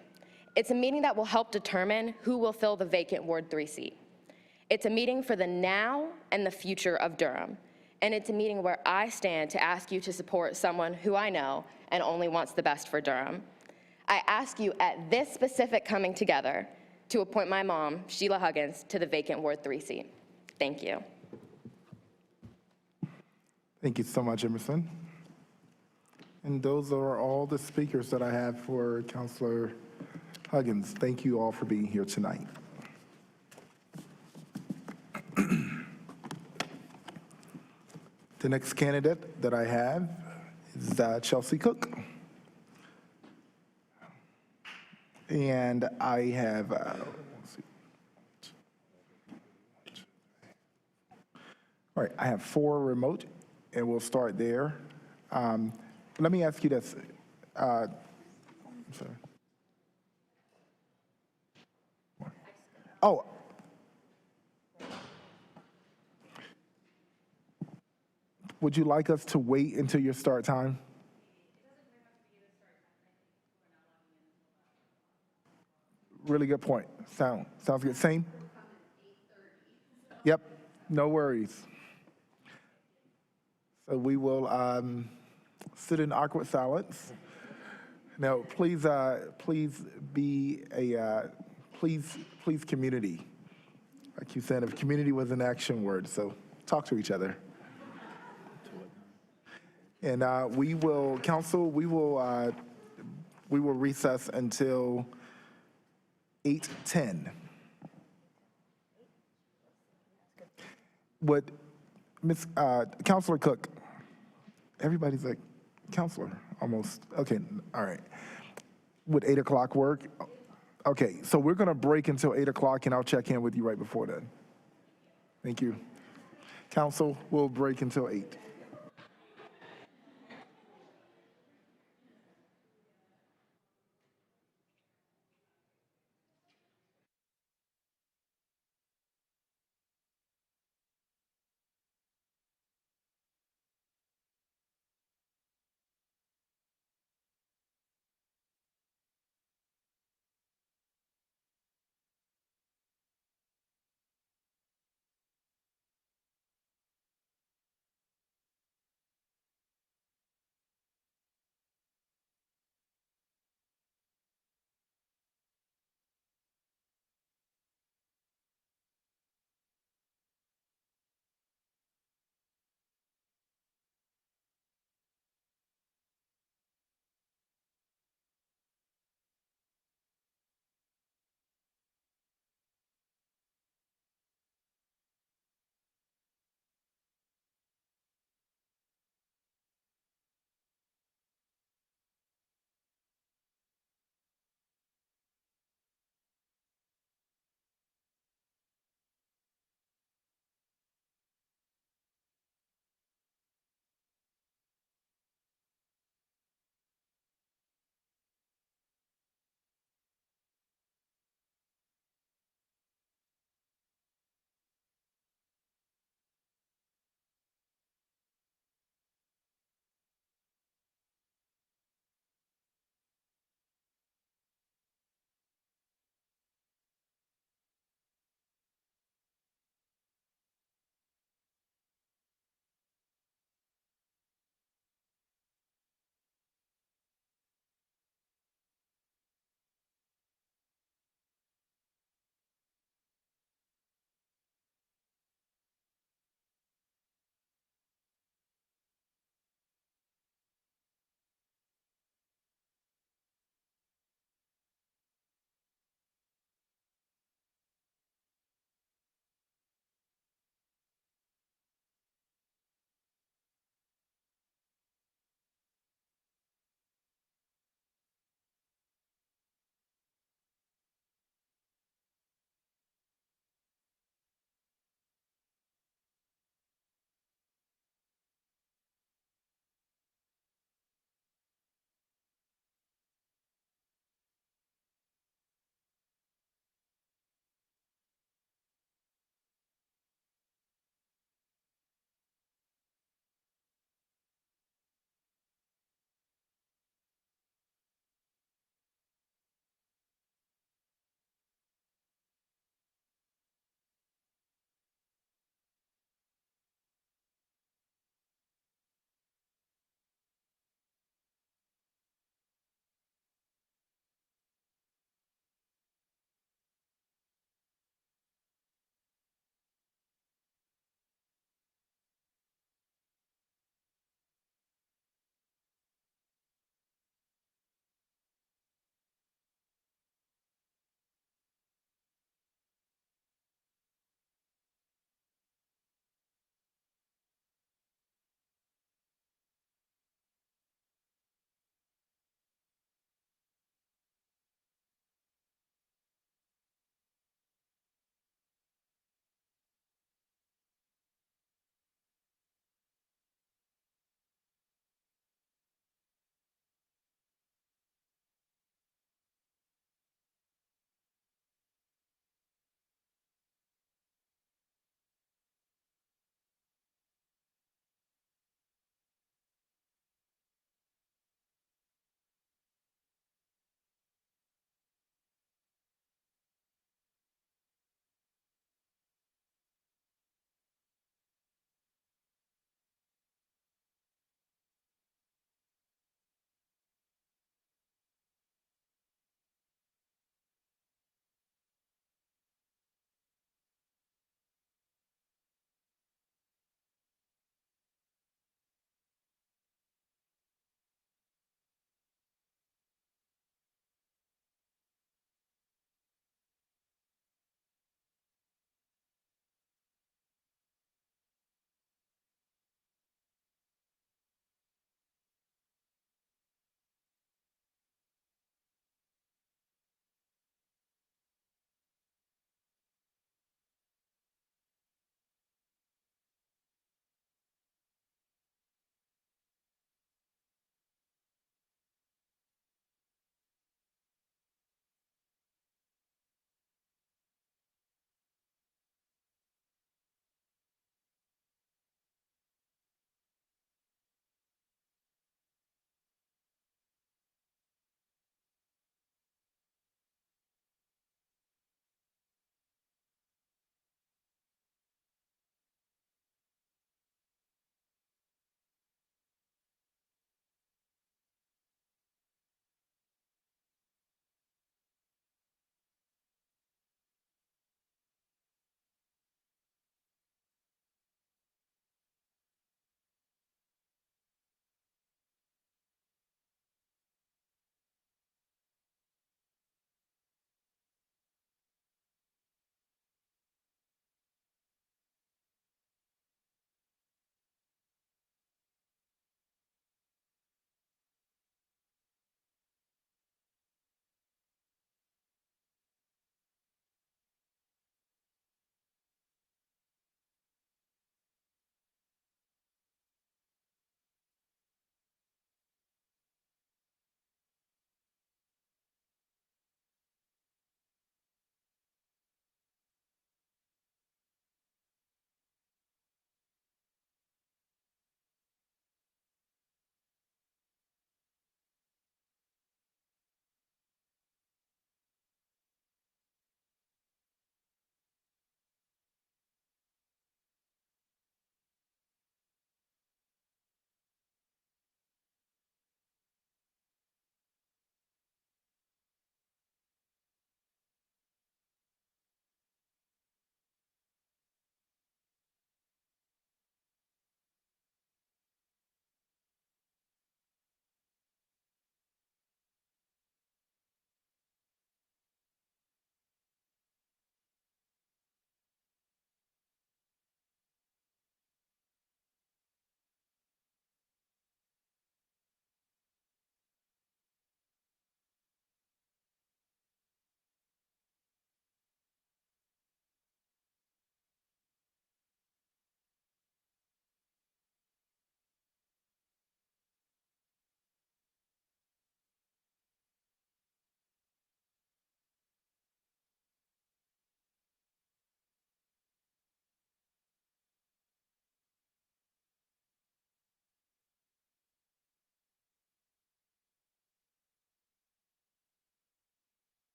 It's a meeting that will help determine who will fill the vacant Ward 3 seat. It's a meeting for the now and the future of Durham. And it's a meeting where I stand to ask you to support someone who I know and only wants the best for Durham. I ask you at this specific coming together to appoint my mom, Sheila Huggins, to the vacant Ward 3 seat. Thank you. Thank you so much, Emerson. And those are all the speakers that I have for Councilor Huggins. Thank you all for being here tonight. The next candidate that I have is Chelsea Cook. And I have, let's see. All right, I have 4 remote, and we'll start there. Let me ask you this. I'm sorry. Oh. Would you like us to wait until your start time? Really good point. Sounds good. Same? Yep, no worries. So we will sit in awkward silence. Now, please be please community. Like you said, if community was an action word, so talk to each other. And we will recess until 8:10. Would Councilor Cook, everybody's like, Counselor, almost. Okay, all right. Would 8 o'clock work? Okay, so we're gonna break until 8 o'clock and I'll check in with you right before then. Thank you. Council, we'll break until 8.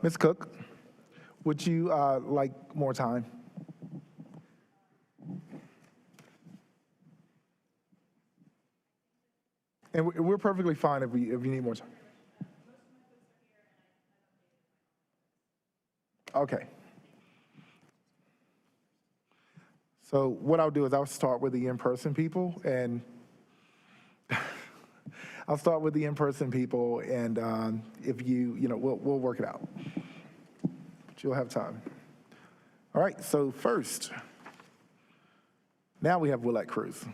Ms. Cook, would you like more time? And we're perfectly fine if you need more time. Okay. So what I'll do is I'll start with the in-person people, and I'll start with the in-person people, and if we'll work it out. But you'll have time. All right, so first, now we have Willette Cruz.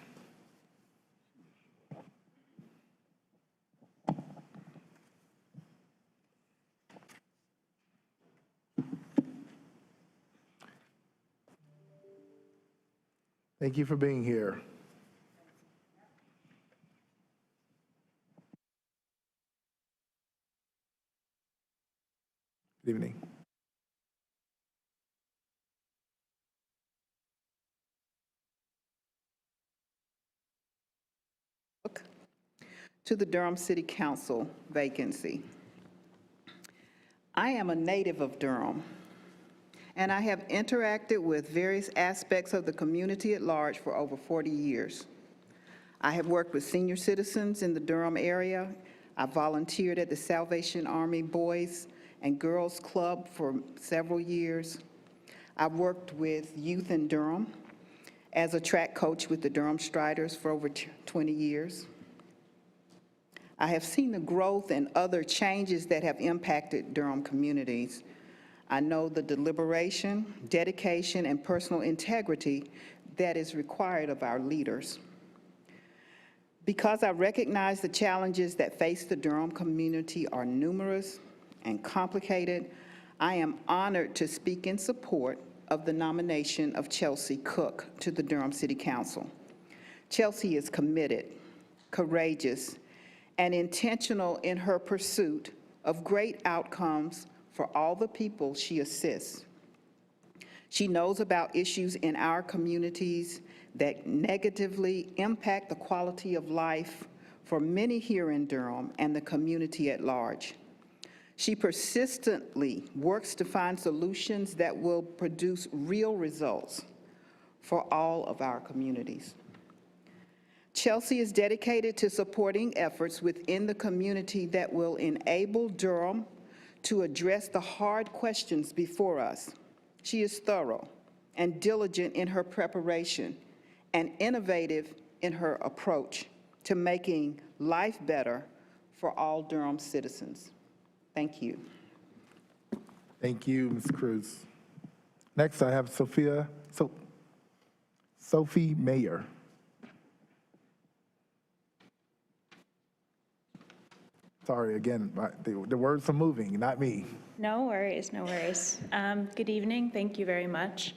Thank you for being here. Good evening. To the Durham City Council vacancy. I am a native of Durham, and I have interacted with various aspects of the community at large for over 40 years. I have worked with senior citizens in the Durham area. I volunteered at the Salvation Army Boys and Girls Club for several years. I've worked with youth in Durham as a track coach with the Durham Striders for over 20 years. I have seen the growth and other changes that have impacted Durham communities. I know the deliberation, dedication, and personal integrity that is required of our leaders. Because I recognize the challenges that face the Durham community are numerous and complicated, I am honored to speak in support of the nomination of Chelsea Cook to the Durham City Council. Chelsea is committed, courageous, and intentional in her pursuit of great outcomes for all the people she assists. She knows about issues in our communities that negatively impact the quality of life for many here in Durham and the community at large. She persistently works to find solutions that will produce real results for all of our communities. Chelsea is dedicated to supporting efforts within the community that will enable Durham to address the hard questions before us. She is thorough and diligent in her preparation and innovative in her approach to making life better for all Durham citizens. Thank you. Thank you, Ms. Cruz. Next, I have Sophie Mayer. Sorry, again, the words are moving, not me. No worries, no worries. Good evening, thank you very much.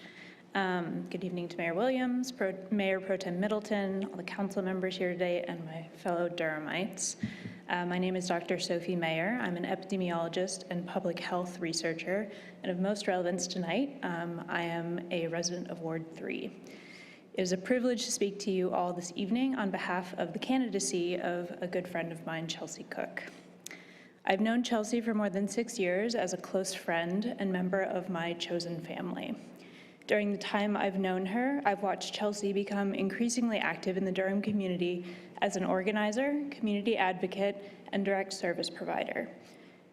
Good evening to Mayor Williams, Mayor Pro Tem Middleton, all the council members here today, and my fellow Durhamites. My name is Dr. Sophie Mayer. I'm an epidemiologist and public health researcher, and of most relevance tonight, I am a resident of Ward 3. It is a privilege to speak to you all this evening on behalf of the candidacy of a good friend of mine, Chelsea Cook. I've known Chelsea for more than 6 years as a close friend and member of my chosen family. During the time I've known her, I've watched Chelsea become increasingly active in the Durham community as an organizer, community advocate, and direct service provider.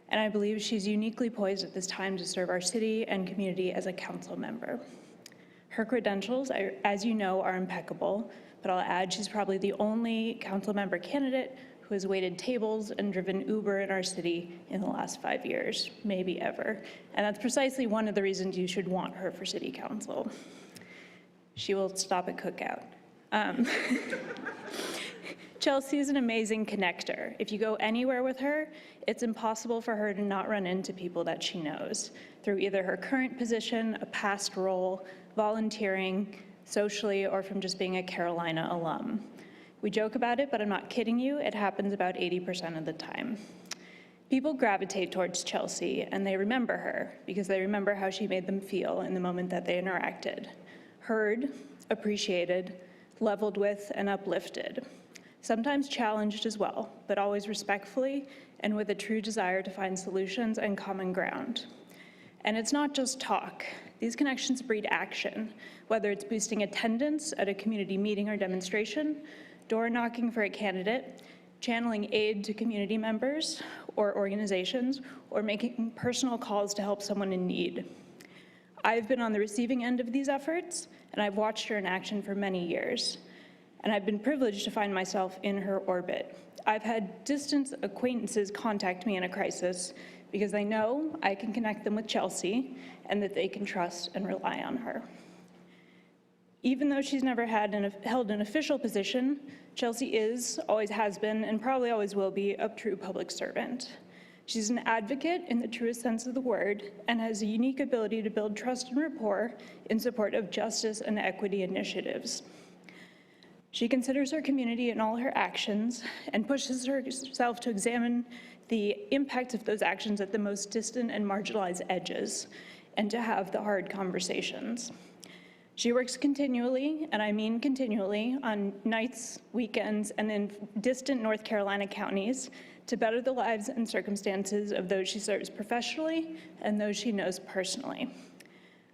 And I believe she's uniquely poised at this time to serve our city and community as a council member. Her credentials, as you know, are impeccable, but I'll add she's probably the only council member candidate who has waited tables and driven Uber in our city in the last 5 years, maybe ever. And that's precisely one of the reasons you should want her for city council. She will stop at cookout. Chelsea is an amazing connector. If you go anywhere with her, it's impossible for her to not run into people that she knows through either her current position, a past role, volunteering, socially, or from just being a Carolina alum. We joke about it, but I'm not kidding you, it happens about 80% of the time. People gravitate towards Chelsea, and they remember her because they remember how she made them feel in the moment that they interacted. Heard, appreciated, leveled with, and uplifted. Sometimes challenged as well, but always respectfully and with a true desire to find solutions and common ground. And it's not just talk. These connections breed action, whether it's boosting attendance at a community meeting or demonstration, door knocking for a candidate, channeling aid to community members or organizations, or making personal calls to help someone in need. I've been on the receiving end of these efforts, and I've watched her in action for many years. And I've been privileged to find myself in her orbit. I've had distant acquaintances contact me in a crisis because they know I can connect them with Chelsea and that they can trust and rely on her. Even though she's never held an official position, Chelsea is, always has been, and probably always will be, a true public servant. She's an advocate in the truest sense of the word and has a unique ability to build trust and rapport in support of justice and equity initiatives. She considers her community in all her actions and pushes herself to examine the impact of those actions at the most distant and marginalized edges and to have the hard conversations. She works continually, and I mean continually, on nights, weekends, and in distant North Carolina counties to better the lives and circumstances of those she serves professionally and those she knows personally.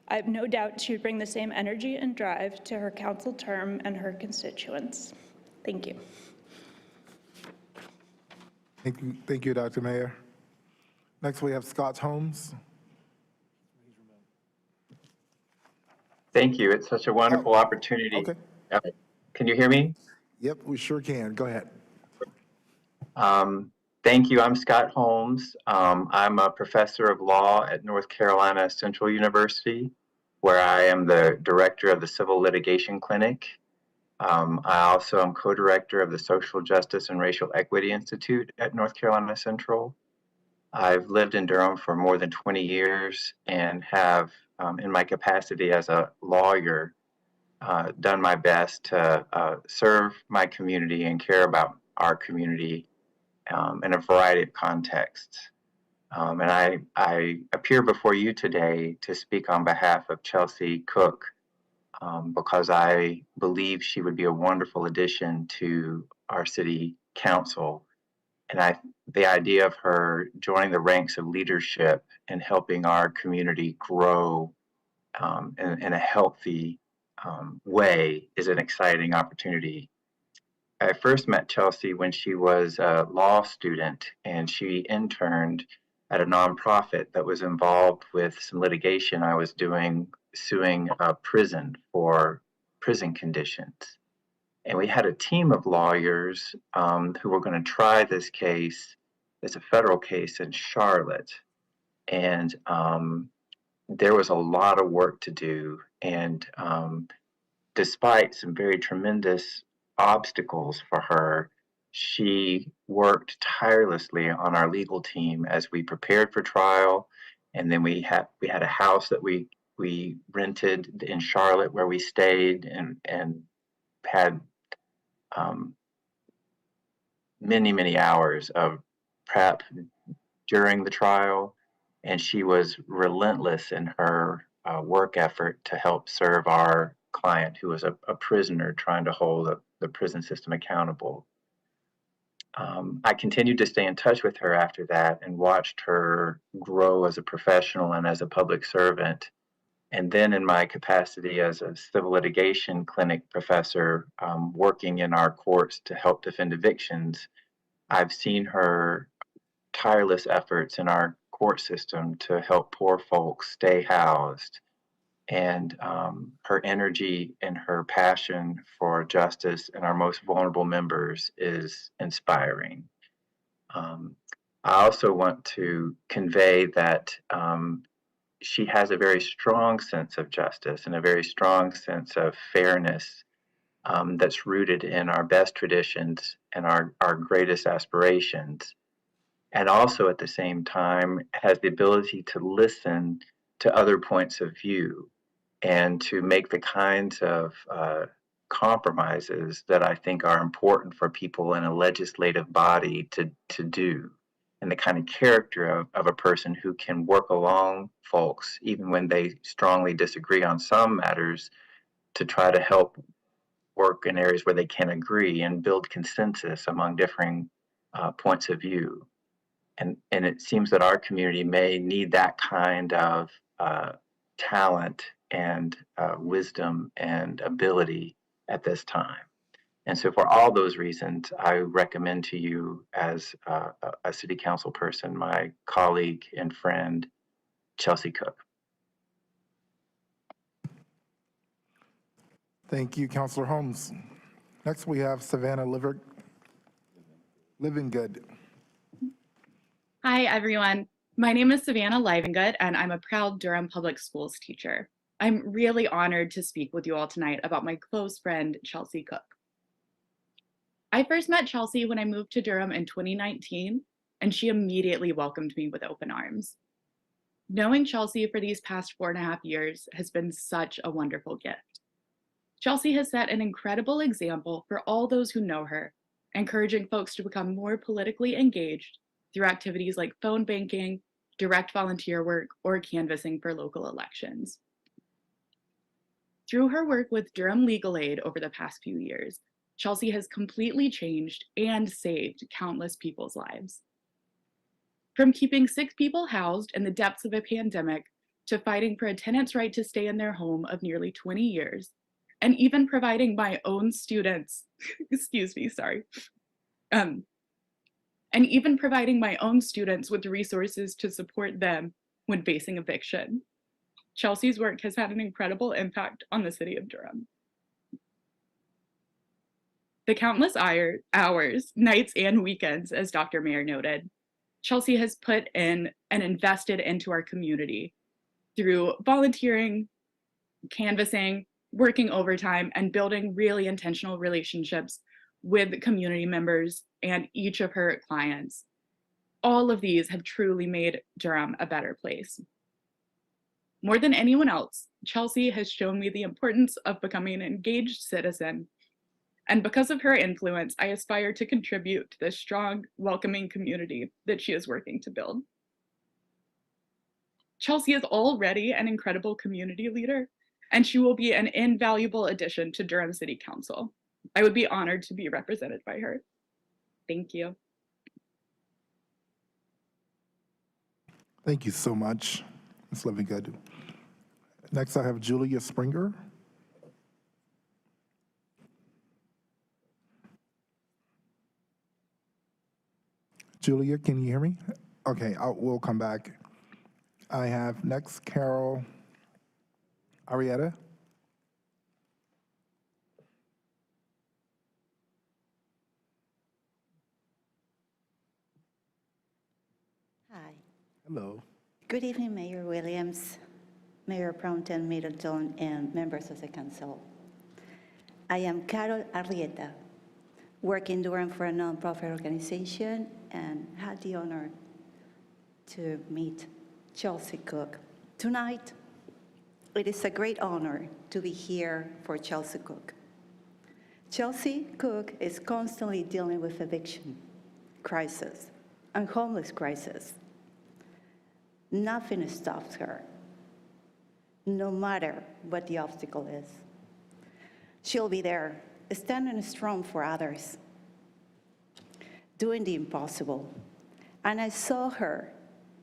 I have no doubt she would bring the same energy and drive to her council term and her constituents. Thank you. Thank you, Dr. Mayer. Next, we have Scott Holmes. Thank you. It's such a wonderful opportunity. Okay. Can you hear me? Yep, we sure can. Go ahead. Thank you. I'm Scott Holmes. I'm a professor of law at North Carolina Central University, where I am the director of the Civil Litigation Clinic. I also am co-director of the Social Justice and Racial Equity Institute at North Carolina Central. I've lived in Durham for more than 20 years and have, in my capacity as a lawyer, done my best to serve my community and care about our community in a variety of contexts. And I appear before you today to speak on behalf of Chelsea Cook because I believe she would be a wonderful addition to our city council. And the idea of her joining the ranks of leadership and helping our community grow in a healthy way is an exciting opportunity. I first met Chelsea when she was a law student and she interned at a nonprofit that was involved with some litigation I was doing, suing a prison for prison conditions. And we had a team of lawyers who were going to try this case. It's a federal case in Charlotte. And there was a lot of work to do. And despite some very tremendous obstacles for her, she worked tirelessly on our legal team as we prepared for trial. And then we had a house that we rented in Charlotte where we stayed and had many hours of prep during the trial. And she was relentless in her work effort to help serve our client, who was a prisoner trying to hold the prison system accountable. I continued to stay in touch with her after that and watched her grow as a professional and as a public servant. And then in my capacity as a civil litigation clinic professor, working in our courts to help defend evictions, I've seen her tireless efforts in our court system to help poor folks stay housed. And her energy and her passion for justice and our most vulnerable members is inspiring. I also want to convey that she has a very strong sense of justice and a very strong sense of fairness that's rooted in our best traditions and our greatest aspirations. And also at the same time has the ability to listen to other points of view and to make the kinds of compromises that I think are important for people in a legislative body to do, and the kind of character of a person who can work along folks, even when they strongly disagree on some matters, to try to help work in areas where they can agree and build consensus among differing points of view. And it seems that our community may need that kind of talent and wisdom and ability at this time. And so for all those reasons, I recommend to you as a city council person, my colleague and friend, Chelsea Cook. Thank you, Councilor Holmes. Next, we have Savannah Living Good. Hi, everyone. My name is Savannah Livengood, and I'm a proud Durham Public Schools teacher. I'm really honored to speak with you all tonight about my close friend, Chelsea Cook. I first met Chelsea when I moved to Durham in 2019, and she immediately welcomed me with open arms. Knowing Chelsea for these past 4.5 years has been such a wonderful gift. Chelsea has set an incredible example for all those who know her, encouraging folks to become more politically engaged through activities like phone banking, direct volunteer work, or canvassing for local elections. Through her work with Durham Legal Aid over the past few years, Chelsea has completely changed and saved countless people's lives. From keeping sick people housed in the depths of a pandemic to fighting for a tenant's right to stay in their home of nearly 20 years, and even providing my own students, and even providing my own students with resources to support them when facing eviction. Chelsea's work has had an incredible impact on the city of Durham. The countless hours, nights, and weekends, as Dr. Mayer noted, Chelsea has put in and invested into our community through volunteering, canvassing, working overtime, and building really intentional relationships with community members and each of her clients. All of these have truly made Durham a better place. More than anyone else, Chelsea has shown me the importance of becoming an engaged citizen. And because of her influence, I aspire to contribute to the strong, welcoming community that she is working to build. Chelsea is already an incredible community leader, and she will be an invaluable addition to Durham City Council. I would be honored to be represented by her. Thank you. Thank you so much, Ms. Livingood. Next, I have Julia Springer. Julia, can you hear me? Okay, we'll come back. I have next Carol Arietta. Hi. Hello. Good evening, Mayor Williams, Mayor Pro Tem Middleton, and members of the council. I am Carol Arrieta, work in Durham for a nonprofit organization, and had the honor to meet Chelsea Cook. Tonight, it is a great honor to be here for Chelsea Cook. Chelsea Cook is constantly dealing with eviction, crisis, and homeless crisis. Nothing stops her, no matter what the obstacle is. She'll be there, standing strong for others, doing the impossible. And I saw her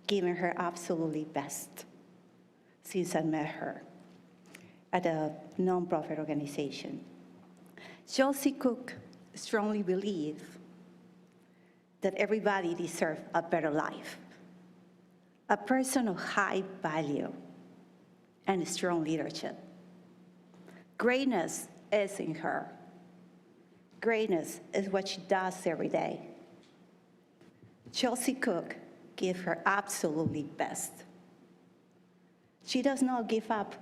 giving her absolutely best since I met her at a nonprofit organization. Chelsea Cook strongly believes that everybody deserves a better life, a person of high value and strong leadership. Greatness is in her. Greatness is what she does every day. Chelsea Cook gives her absolutely best. She does not give up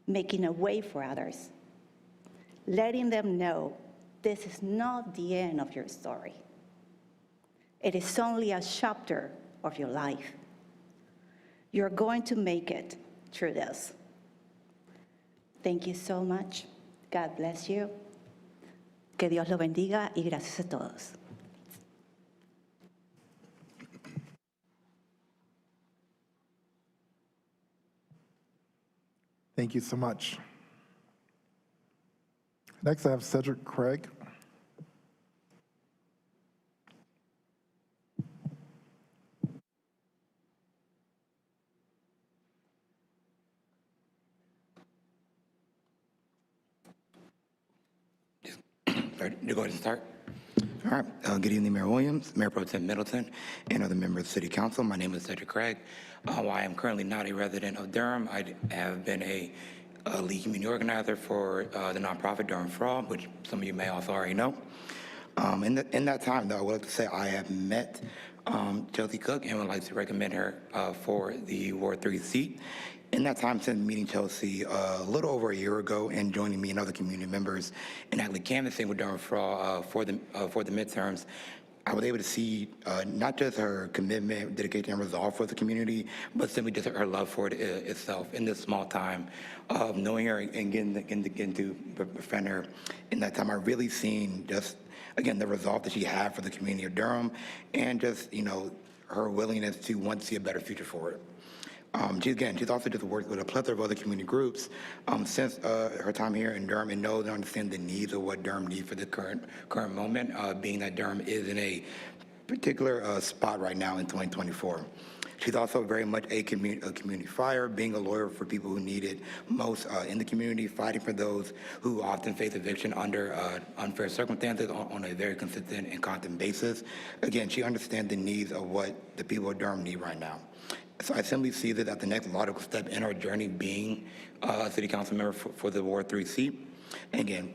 making a way for others, letting them know this is not the end of your story. It is only a chapter of your life. You're going to make it through this. Thank you so much. God bless you. Que Dios lo bendiga y gracias a todos. Thank you so much. Next, I have Cedric Craig. to go ahead and start? All right. Good evening, Mayor Williams, Mayor Pro Tem Middleton, and other members of the City Council. My name is Cedric Craig. While I am currently not a resident of Durham, I have been a lead community organizer for the nonprofit Durham Fraud, which some of you may also already know. In that time, though, I would like to say I have met Chelsea Cook and would like to recommend her for the Ward 3 seat. In that time, since meeting Chelsea a little over a year ago and joining me and other community members and actually canvassing with Durham for the midterms, I was able to see not just her commitment, dedication, and resolve for the community, but simply just her love for it itself in this small time of knowing her and getting to befriend her. In that time, I've really seen just, again, the resolve that she had for the community of Durham and just, her willingness to want to see a better future for it. She's also just worked with a plethora of other community groups since her time here in Durham and knows and understands the needs of what Durham needs for the current moment, being that Durham is in a particular spot right now in 2024. She's also very much a community fighter, being a lawyer for people who need it most in the community, fighting for those who often face eviction under unfair circumstances on a very consistent and constant basis. Again, she understands the needs of what the people of Durham need right now. So I simply see that as the next logical step in our journey being a city council member for the Ward 3 seat. And again,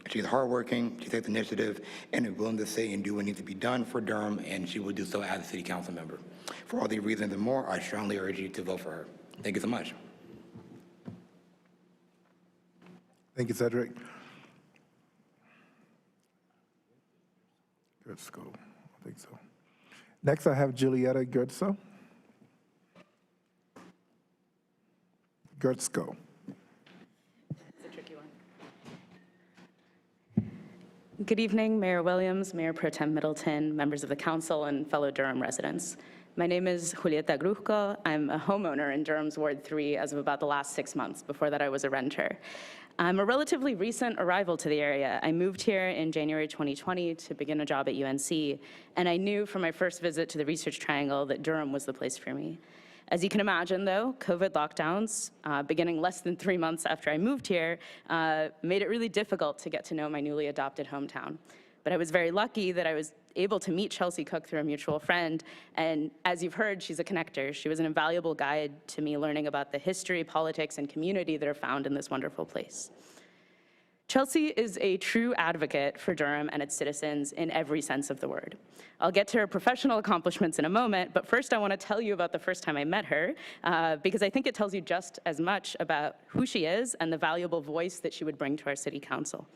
she's hardworking, she takes initiative, and is willing to say and do what needs to be done for Durham, and she will do so as a city council member. For all these reasons and more, I strongly urge you to vote for her. Thank you so much. Thank you, Cedric. Gertzko, I think so. Next, I have Julietta Gertzko. Gertzko. It's a tricky one. Good evening, Mayor Williams, Mayor Pro Tem Middleton, members of the council, and fellow Durham residents. My name is Julieta Grujko. I'm a homeowner in Durham's Ward 3 as of about the last 6 months. Before that, I was a renter. I'm a relatively recent arrival to the area. I moved here in January 2020 to begin a job at UNC, and I knew from my first visit to the Research Triangle that Durham was the place for me. As you can imagine, though, COVID lockdowns, beginning less than 3 months after I moved here, made it really difficult to get to know my newly adopted hometown. But I was very lucky that I was able to meet Chelsea Cook through a mutual friend, and as you've heard, she's a connector. She was an invaluable guide to me learning about the history, politics, and community that are found in this wonderful place. Chelsea is a true advocate for Durham and its citizens in every sense of the word. I'll get to her professional accomplishments in a moment, but first I want to tell you about the first time I met her, because I think it tells you just as much about who she is and the valuable voice that she would bring to our city council.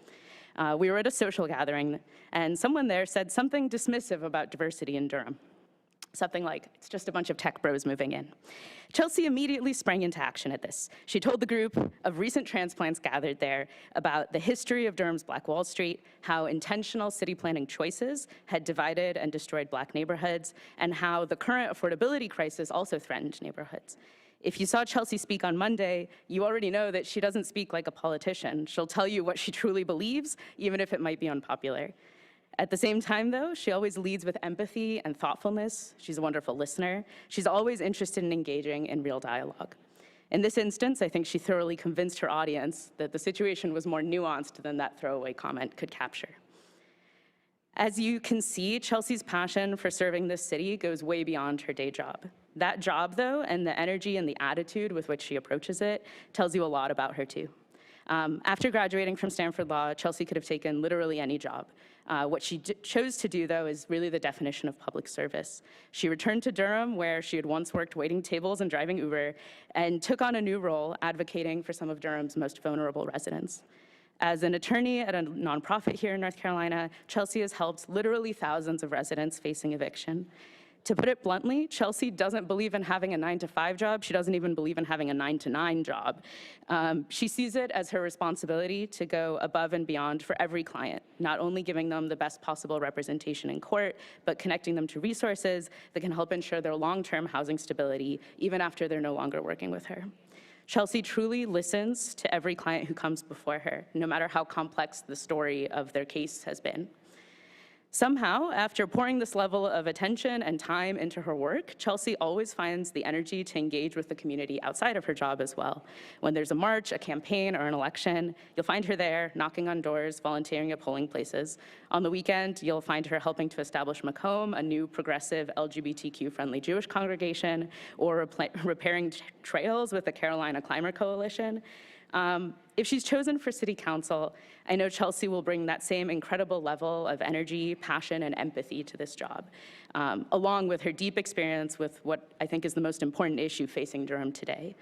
We were at a social gathering, and someone there said something dismissive about diversity in Durham. Something like, it's just a bunch of tech bros moving in. Chelsea immediately sprang into action at this. She told the group of recent transplants gathered there about the history of Durham's Black Wall Street, how intentional city planning choices had divided and destroyed Black neighborhoods, and how the current affordability crisis also threatened neighborhoods. If you saw Chelsea speak on Monday, you already know that she doesn't speak like a politician. She'll tell you what she truly believes, even if it might be unpopular. At the same time, though, she always leads with empathy and thoughtfulness. She's a wonderful listener. She's always interested in engaging in real dialogue. In this instance, I think she thoroughly convinced her audience that the situation was more nuanced than that throwaway comment could capture. As you can see, Chelsea's passion for serving this city goes way beyond her day job. That job, though, and the energy and the attitude with which she approaches it tells you a lot about her, too. After graduating from Stanford Law, Chelsea could have taken literally any job. What she chose to do, though, is really the definition of public service. She returned to Durham, where she had once worked waiting tables and driving Uber, and took on a new role advocating for some of Durham's most vulnerable residents. As an attorney at a nonprofit here in North Carolina, Chelsea has helped literally thousands of residents facing eviction. To put it bluntly, Chelsea doesn't believe in having a 9-to-5 job. She doesn't even believe in having a 9-to-9 job. She sees it as her responsibility to go above and beyond for every client, not only giving them the best possible representation in court, but connecting them to resources that can help ensure their long-term housing stability, even after they're no longer working with her. Chelsea truly listens to every client who comes before her, no matter how complex the story of their case has been. Somehow, after pouring this level of attention and time into her work, Chelsea always finds the energy to engage with the community outside of her job as well. When there's a march, a campaign, or an election, you'll find her there, knocking on doors, volunteering at polling places. On the weekend, you'll find her helping to establish Macomb, a new progressive LGBTQ-friendly Jewish congregation, or repairing trails with the Carolina Climber Coalition. If she's chosen for city council, I know Chelsea will bring that same incredible level of energy, passion, and empathy to this job, along with her deep experience with what I think is the most important issue facing Durham today.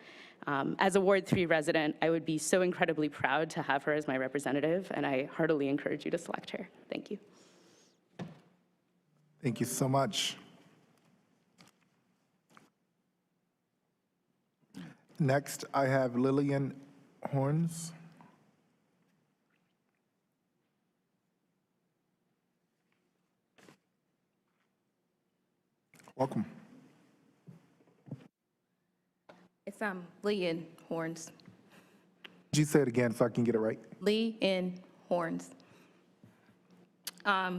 As a Ward 3 resident, I would be so incredibly proud to have her as my representative, and I heartily encourage you to select her. Thank you. Thank you so much. Next, I have Lillian Horns. Welcome. It's Leanne Horns. Could you say it again so I can get it right? Leanne Horns. I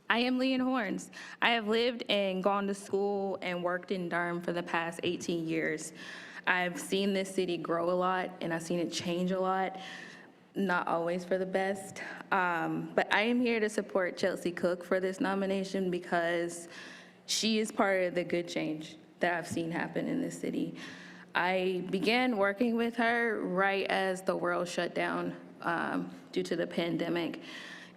am Leanne Horns. I have lived and gone to school and worked in Durham for the past 18 years. I've seen this city grow a lot, and I've seen it change a lot, not always for the best. But I am here to support Chelsea Cook for this nomination because she is part of the good change that I've seen happen in this city. I began working with her right as the world shut down due to the pandemic.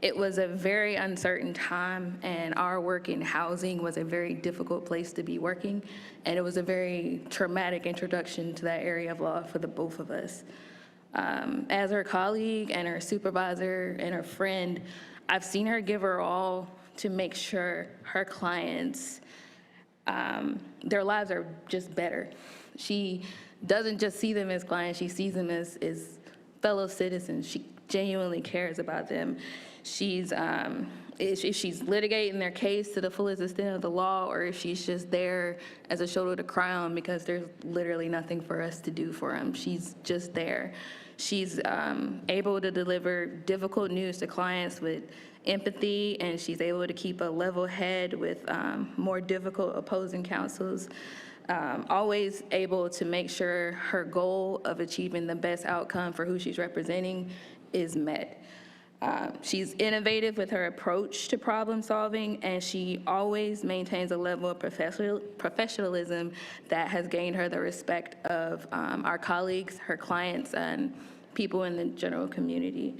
It was a very uncertain time, and our work in housing was a very difficult place to be working, and it was a very traumatic introduction to that area of law for the both of us. As her colleague and her supervisor and her friend, I've seen her give her all to make sure her clients, their lives are just better. She doesn't just see them as clients, she sees them as fellow citizens. She genuinely cares about them. She's, if she's litigating their case to the fullest extent of the law, or if she's just there as a shoulder to cry on because there's literally nothing for us to do for them. She's just there. She's able to deliver difficult news to clients with empathy, and she's able to keep a level head with more difficult opposing counsels. Always able to make sure her goal of achieving the best outcome for who she's representing is met. She's innovative with her approach to problem solving, and she always maintains a level of professionalism that has gained her the respect of our colleagues, her clients, and people in the general community.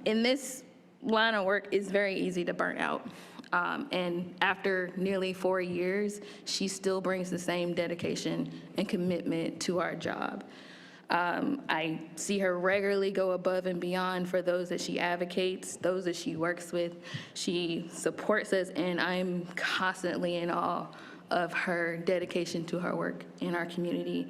In this line of work, it's very easy to burn out. And after nearly 4 years, she still brings the same dedication and commitment to our job. I see her regularly go above and beyond for those that she advocates, those that she works with. She supports us, and I'm constantly in awe of her dedication to her work in our community.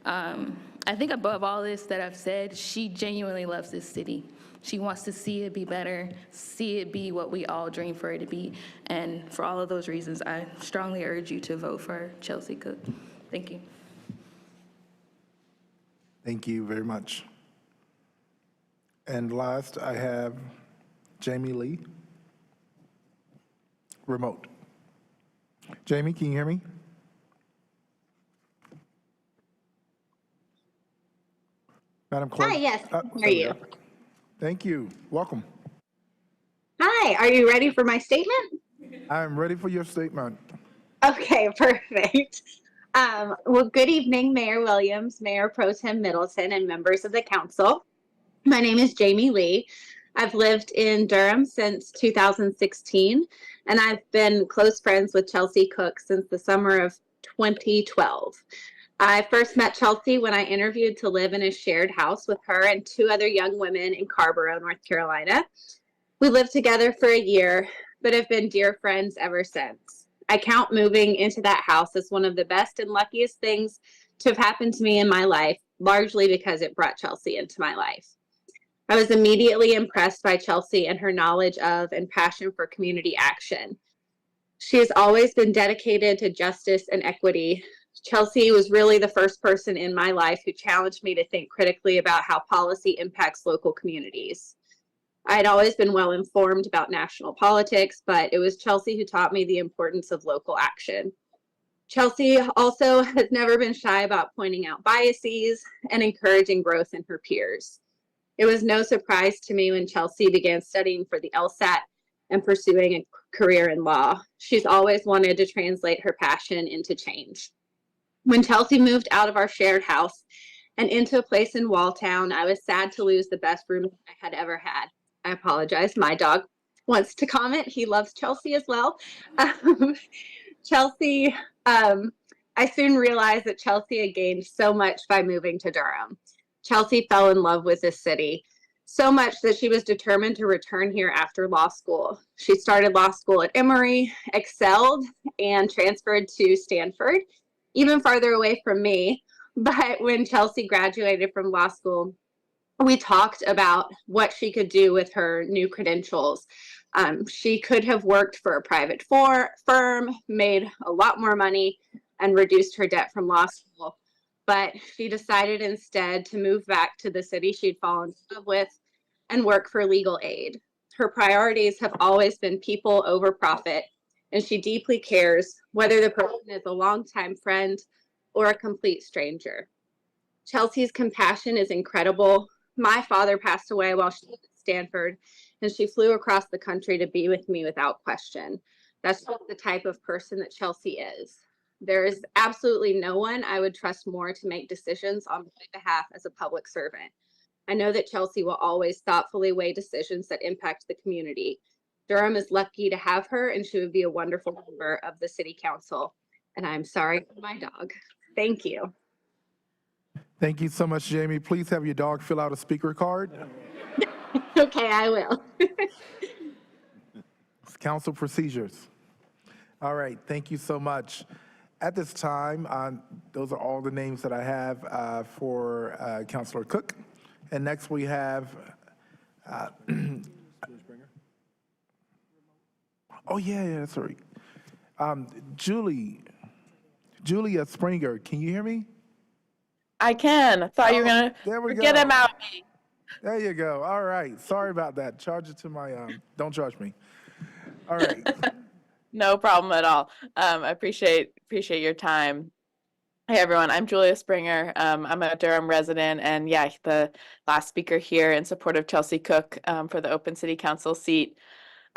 I think above all this that I've said, she genuinely loves this city. She wants to see it be better, see it be what we all dream for it to be. And for all of those reasons, I strongly urge you to vote for Chelsea Cook. Thank you. Thank you very much. And last, I have Jamie Lee. Remote. Jamie, can you hear me? Madam Clerk. Hi, yes, I can hear you. Thank you. Welcome. Hi, are you ready for my statement? I'm ready for your statement. Okay, perfect. Well, good evening, Mayor Williams, Mayor Pro Tem Middleton, and members of the council. My name is Jamie Lee. I've lived in Durham since 2016, and I've been close friends with Chelsea Cook since the summer of 2012. I first met Chelsea when I interviewed to live in a shared house with her and 2 other young women in Carborough, North Carolina. We lived together for a year, but have been dear friends ever since. I count moving into that house as one of the best and luckiest things to have happened to me in my life, largely because it brought Chelsea into my life. I was immediately impressed by Chelsea and her knowledge of and passion for community action. She has always been dedicated to justice and equity. Chelsea was really the first person in my life who challenged me to think critically about how policy impacts local communities. I'd always been well informed about national politics, but it was Chelsea who taught me the importance of local action. Chelsea also has never been shy about pointing out biases and encouraging growth in her peers. It was no surprise to me when Chelsea began studying for the LSAT and pursuing a career in law. She's always wanted to translate her passion into change. When Chelsea moved out of our shared house and into a place in Walltown, I was sad to lose the best roommate I had ever had. I apologize. My dog wants to comment. He loves Chelsea as well. Chelsea, I soon realized that Chelsea had gained so much by moving to Durham. Chelsea fell in love with this city, so much that she was determined to return here after law school. She started law school at Emory, excelled, and transferred to Stanford, even farther away from me. But when Chelsea graduated from law school, we talked about what she could do with her new credentials. She could have worked for a private firm, made a lot more money, and reduced her debt from law school. But she decided instead to move back to the city she'd fallen in love with and work for legal aid. Her priorities have always been people over profit, and she deeply cares whether the person is a longtime friend or a complete stranger. Chelsea's compassion is incredible. My father passed away while she was at Stanford, and she flew across the country to be with me without question. That's just the type of person that Chelsea is. There is absolutely no one I would trust more to make decisions on my behalf as a public servant. I know that Chelsea will always thoughtfully weigh decisions that impact the community. Durham is lucky to have her, and she would be a wonderful member of the city council. And I'm sorry for my dog. Thank you. Thank you so much, Jamie. Please have your dog fill out a speaker card. Okay, I will. It's council procedures. All right, thank you so much. At this time, those are all the names that I have for Councilor Cook. And next we have, oh yeah, that's right. Julia Springer, can you hear me? I can. Thought you were gonna forget about me. There you go. All right. Sorry about that. Charge it to my, don't judge me. All right. No problem at all. I appreciate your time. Hey everyone, I'm Julia Springer. I'm a Durham resident, and yeah, the last speaker here in support of Chelsea Cook for the open city council seat.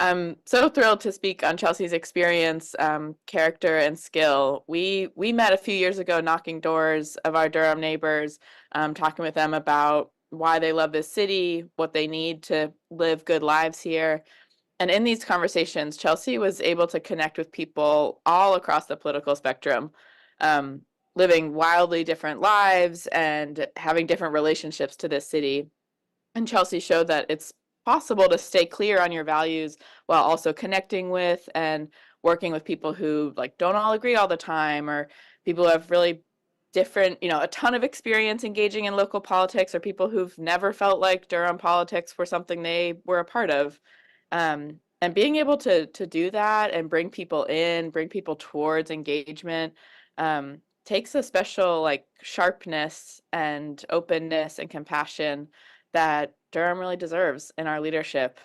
I'm so thrilled to speak on Chelsea's experience, character, and skill. We met a few years ago knocking doors of our Durham neighbors, talking with them about why they love this city, what they need to live good lives here. And in these conversations, Chelsea was able to connect with people all across the political spectrum, living wildly different lives and having different relationships to this city. And Chelsea showed that it's possible to stay clear on your values while also connecting with and working with people who don't all agree all the time, or people who have really different, a ton of experience engaging in local politics, or people who've never felt like Durham politics were something they were a part of. And being able to do that and bring people in, bring people towards engagement, takes a special sharpness and openness and compassion that Durham really deserves in our leadership.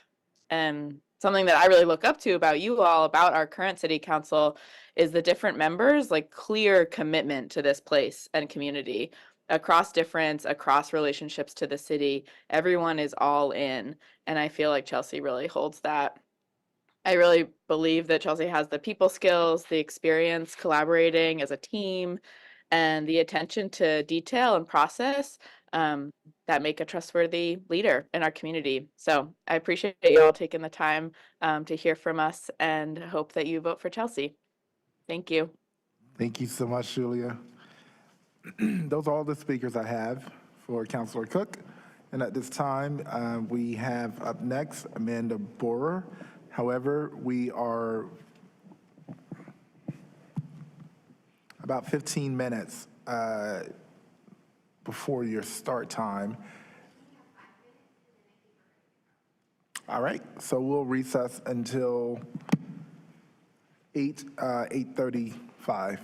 And something that I really look up to about you all, about our current city council, is the different members, clear commitment to this place and community across difference, across relationships to the city. Everyone is all in. And I feel like Chelsea really holds that. I really believe that Chelsea has the people skills, the experience collaborating as a team, and the attention to detail and process that make a trustworthy leader in our community. So I appreciate you all taking the time to hear from us, and hope that you vote for Chelsea. Thank you. Thank you so much, Julia. Those are all the speakers I have for Councilor Cook. And at this time, we have up next Amanda Borer. However, we are about 15 minutes before your start time. All right, so we'll recess until 8:35.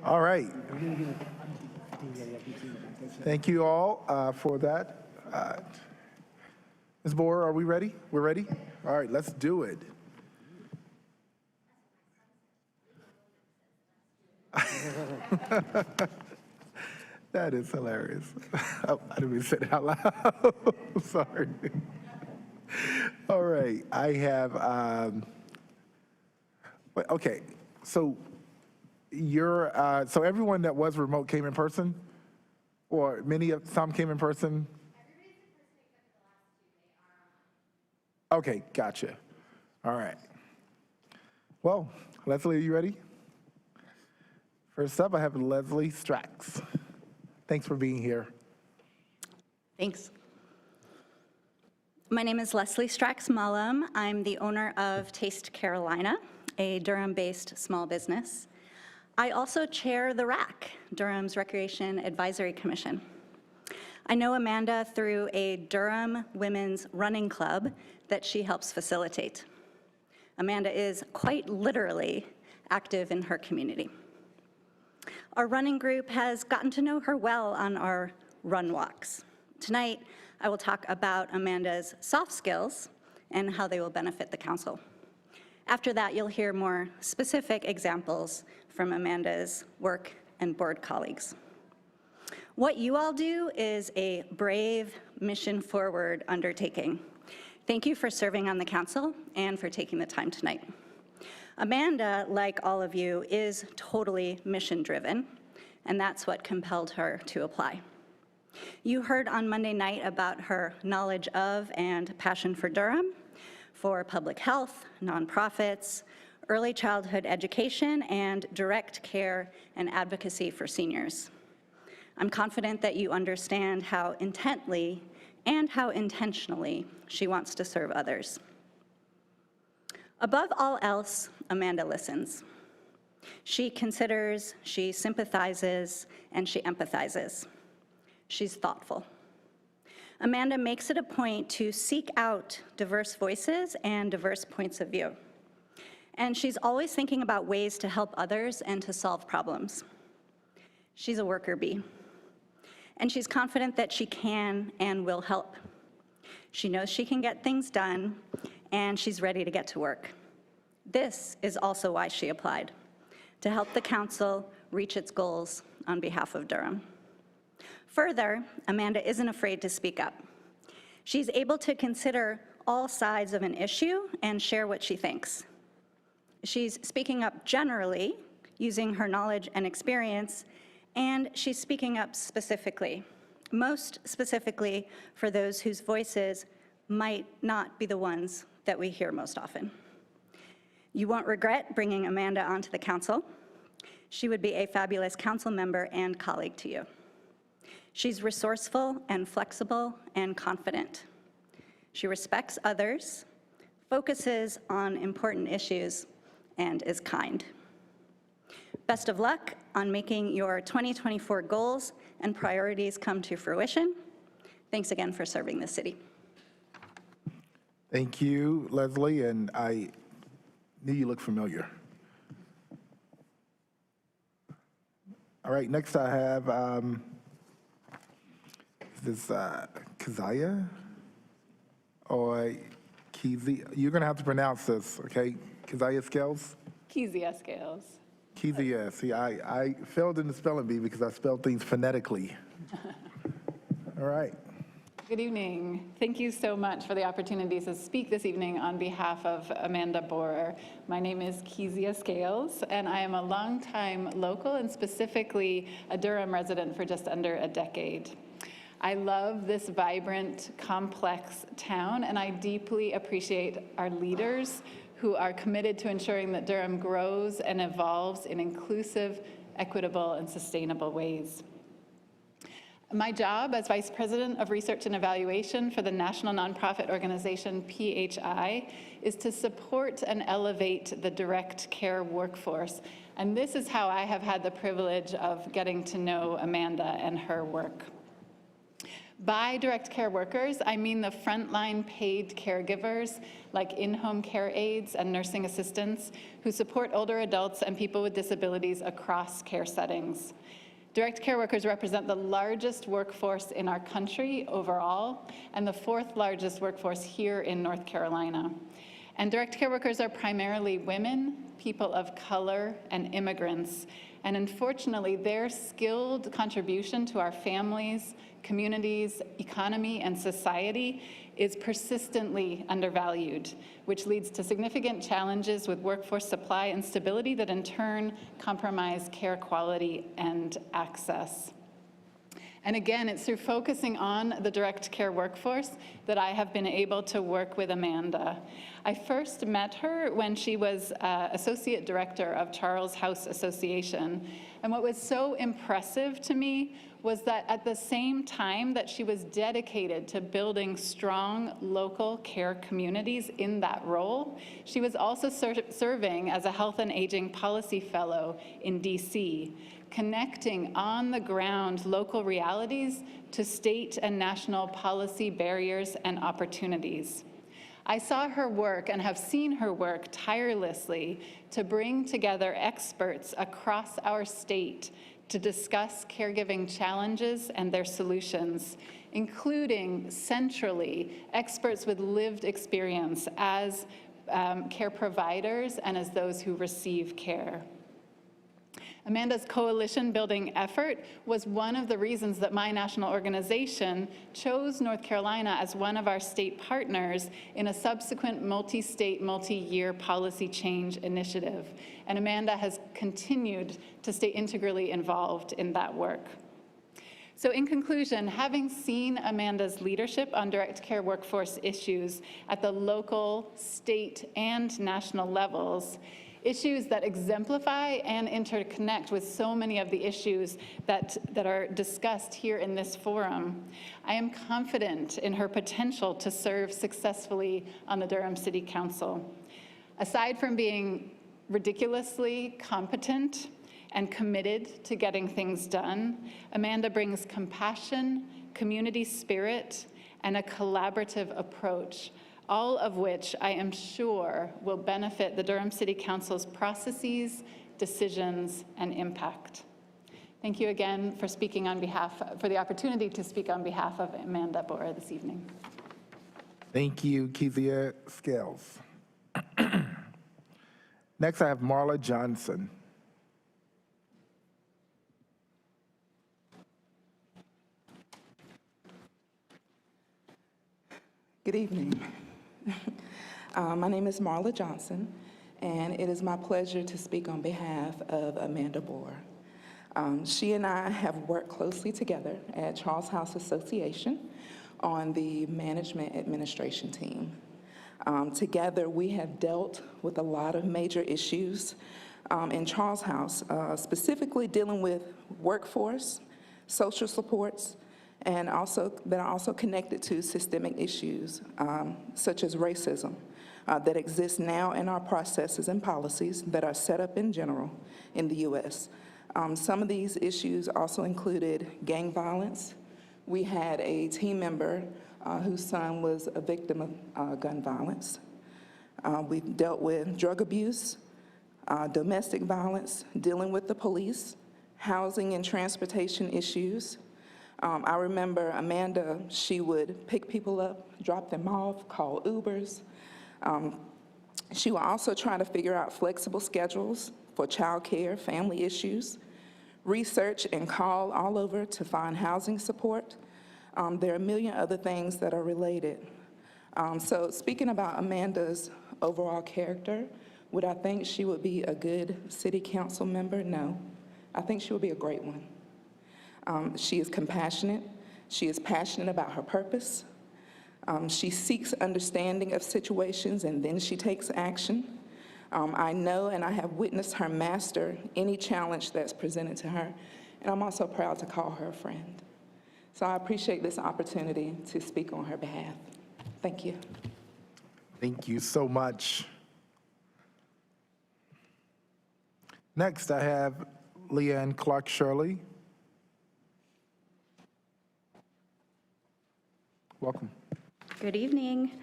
All right. Thank you all for that. Ms. Boer, are we ready? We're ready? All right, let's do it. That is hilarious. Oh, I didn't mean to say that out loud. Sorry. All right, I have, okay, so so everyone that was remote came in person? Or some came in person? Okay, gotcha. All right. Well, Leslie, are you ready? First up, I have Leslie Strax. Thanks for being here. Thanks. My name is Leslie Strax-Mullum. I'm the owner of Taste Carolina, a Durham-based small business. I also chair the RAC, Durham's Recreation Advisory Commission. I know Amanda through a Durham Women's Running Club that she helps facilitate. Amanda is quite literally active in her community. Our running group has gotten to know her well on our run walks. Tonight, I will talk about Amanda's soft skills and how they will benefit the council. After that, you'll hear more specific examples from Amanda's work and board colleagues. What you all do is a brave, mission-forward undertaking. Thank you for serving on the council and for taking the time tonight. Amanda, like all of you, is totally mission-driven, and that's what compelled her to apply. You heard on Monday night about her knowledge of and passion for Durham, for public health, nonprofits, early childhood education, and direct care and advocacy for seniors. I'm confident that you understand how intently and how intentionally she wants to serve others. Above all else, Amanda listens. She considers, she sympathizes, and she empathizes. She's thoughtful. Amanda makes it a point to seek out diverse voices and diverse points of view. And she's always thinking about ways to help others and to solve problems. She's a worker bee. And she's confident that she can and will help. She knows she can get things done, and she's ready to get to work. This is also why she applied, to help the council reach its goals on behalf of Durham. Further, Amanda isn't afraid to speak up. She's able to consider all sides of an issue and share what she thinks. She's speaking up generally, using her knowledge and experience, and she's speaking up specifically, most specifically for those whose voices might not be the ones that we hear most often. You won't regret bringing Amanda onto the council. She would be a fabulous council member and colleague to you. She's resourceful and flexible and confident. She respects others, focuses on important issues, and is kind. Best of luck on making your 2024 goals and priorities come to fruition. Thanks again for serving the city. Thank you, Leslie, and I knew you looked familiar. All right, next I have, is this Keziah or Kezia? You're gonna have to pronounce this, okay? Keziah Scales? Kezia Scales. Kezia, see, I failed in the spelling bee because I spelled things phonetically. All right. Good evening. Thank you so much for the opportunity to speak this evening on behalf of Amanda Borer. My name is Kezia Scales, and I am a longtime local and specifically a Durham resident for just under a decade. I love this vibrant, complex town, and I deeply appreciate our leaders who are committed to ensuring that Durham grows and evolves in inclusive, equitable, and sustainable ways. My job as Vice President of Research and Evaluation for the national nonprofit organization PHI is to support and elevate the direct care workforce. And this is how I have had the privilege of getting to know Amanda and her work. By direct care workers, I mean the frontline paid caregivers like in-home care aides and nursing assistants who support older adults and people with disabilities across care settings. Direct care workers represent the largest workforce in our country overall and the 4th largest workforce here in North Carolina. And direct care workers are primarily women, people of color, and immigrants. And unfortunately, their skilled contribution to our families, communities, economy, and society is persistently undervalued, which leads to significant challenges with workforce supply and stability that in turn compromise care quality and access. And again, it's through focusing on the direct care workforce that I have been able to work with Amanda. I first met her when she was Associate Director of Charles House Association. And what was so impressive to me was that at the same time that she was dedicated to building strong local care communities in that role, she was also serving as a Health and Aging Policy Fellow in DC, connecting on the ground local realities to state and national policy barriers and opportunities. I saw her work and have seen her work tirelessly to bring together experts across our state to discuss caregiving challenges and their solutions, including centrally experts with lived experience as care providers and as those who receive care. Amanda's coalition building effort was one of the reasons that my national organization chose North Carolina as one of our state partners in a subsequent multi-state, multi-year policy change initiative. And Amanda has continued to stay integrally involved in that work. So in conclusion, having seen Amanda's leadership on direct care workforce issues at the local, state, and national levels, issues that exemplify and interconnect with so many of the issues that are discussed here in this forum, I am confident in her potential to serve successfully on the Durham City Council. Aside from being ridiculously competent and committed to getting things done, Amanda brings compassion, community spirit, and a collaborative approach, all of which I am sure will benefit the Durham City Council's processes, decisions, and impact. Thank you again for speaking on behalf, for the opportunity to speak on behalf of Amanda Bora this evening. Thank you, Kezia Scales. Next, I have Marla Johnson. Good evening. My name is Marla Johnson, and it is my pleasure to speak on behalf of Amanda Bora. She and I have worked closely together at Charles House Association on the management administration team. Together, we have dealt with a lot of major issues in Charles House, specifically dealing with workforce, social supports, and that are also connected to systemic issues such as racism that exist now in our processes and policies that are set up in general in the U.S. Some of these issues also included gang violence. We had a team member whose son was a victim of gun violence. We've dealt with drug abuse, domestic violence, dealing with the police, housing and transportation issues. I remember Amanda, she would pick people up, drop them off, call Ubers. She would also try to figure out flexible schedules for childcare, family issues, research and call all over to find housing support. There are a million other things that are related. So speaking about Amanda's overall character, would I think she would be a good city council member? No. I think she would be a great one. She is compassionate. She is passionate about her purpose. She seeks understanding of situations and then she takes action. I know and I have witnessed her master any challenge that's presented to her, and I'm also proud to call her a friend. So I appreciate this opportunity to speak on her behalf. Thank you. Thank you so much. Next, I have Leanne Clark-Shirley. Welcome. Good evening.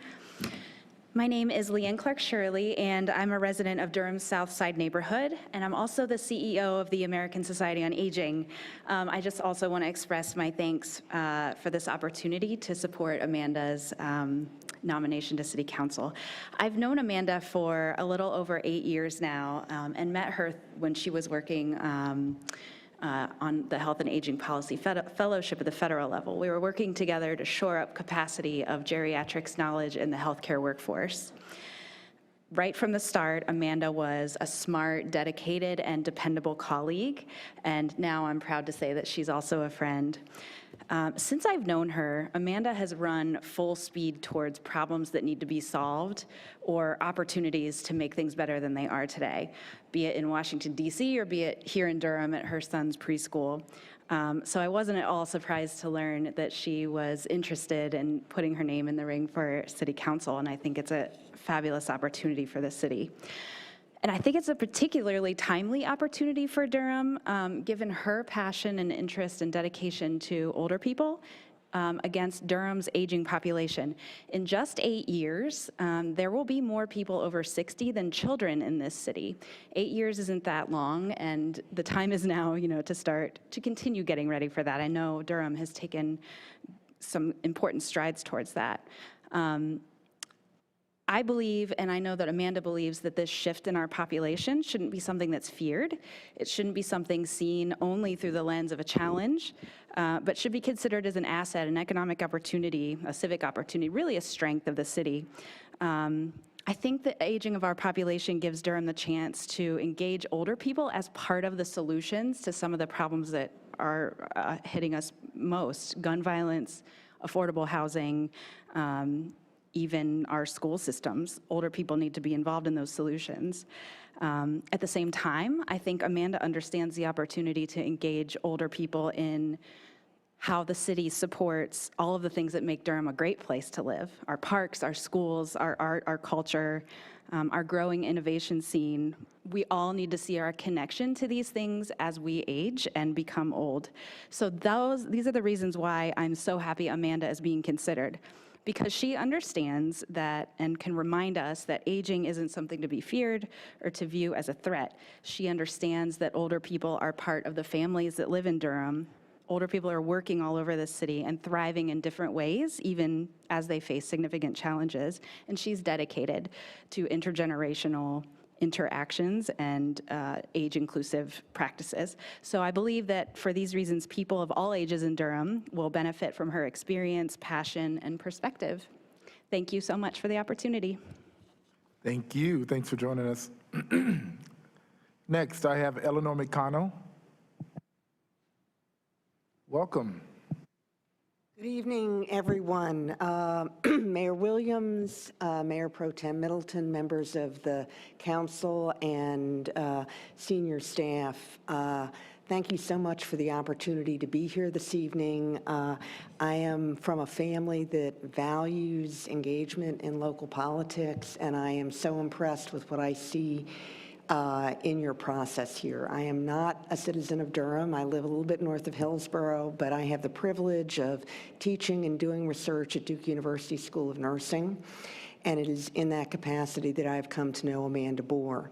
My name is Leanne Clark-Shirley, and I'm a resident of Durham's South Side neighborhood, and I'm also the CEO of the American Society on Aging. I just also want to express my thanks for this opportunity to support Amanda's nomination to City Council. I've known Amanda for a little over 8 years now, and met her when she was working on the Health and Aging Policy Fellowship at the federal level. We were working together to shore up capacity of geriatrics knowledge in the healthcare workforce. Right from the start, Amanda was a smart, dedicated, and dependable colleague, and now I'm proud to say that she's also a friend. Since I've known her, Amanda has run full speed towards problems that need to be solved or opportunities to make things better than they are today, be it in Washington, D.C., or be it here in Durham at her son's preschool. So I wasn't at all surprised to learn that she was interested in putting her name in the ring for City Council, and I think it's a fabulous opportunity for the city. And I think it's a particularly timely opportunity for Durham, given her passion and interest and dedication to older people against Durham's aging population. In just 8 years, there will be more people over 60 than children in this city. 8 years isn't that long, and the time is now, to continue getting ready for that. I know Durham has taken some important strides towards that. I believe, and I know that Amanda believes, that this shift in our population shouldn't be something that's feared. It shouldn't be something seen only through the lens of a challenge, but should be considered as an asset, an economic opportunity, a civic opportunity, really a strength of the city. I think the aging of our population gives Durham the chance to engage older people as part of the solutions to some of the problems that are hitting us most: gun violence, affordable housing, even our school systems. Older people need to be involved in those solutions. At the same time, I think Amanda understands the opportunity to engage older people in how the city supports all of the things that make Durham a great place to live: our parks, our schools, our art, our culture, our growing innovation scene. We all need to see our connection to these things as we age and become old. So these are the reasons why I'm so happy Amanda is being considered, because she understands that and can remind us that aging isn't something to be feared or to view as a threat. She understands that older people are part of the families that live in Durham. Older people are working all over the city and thriving in different ways, even as they face significant challenges. And she's dedicated to intergenerational interactions and age-inclusive practices. So I believe that for these reasons, people of all ages in Durham will benefit from her experience, passion, and perspective. Thank you so much for the opportunity. Thank you. Thanks for joining us. Next, I have Eleanor McConnell. Welcome. Good evening, everyone. Mayor Williams, Mayor Pro Tem Middleton, members of the council, and senior staff. Thank you so much for the opportunity to be here this evening. I am from a family that values engagement in local politics, and I am so impressed with what I see in your process here. I am not a citizen of Durham. I live a little bit north of Hillsborough, but I have the privilege of teaching and doing research at Duke University School of Nursing, and it is in that capacity that I've come to know Amanda Bohr.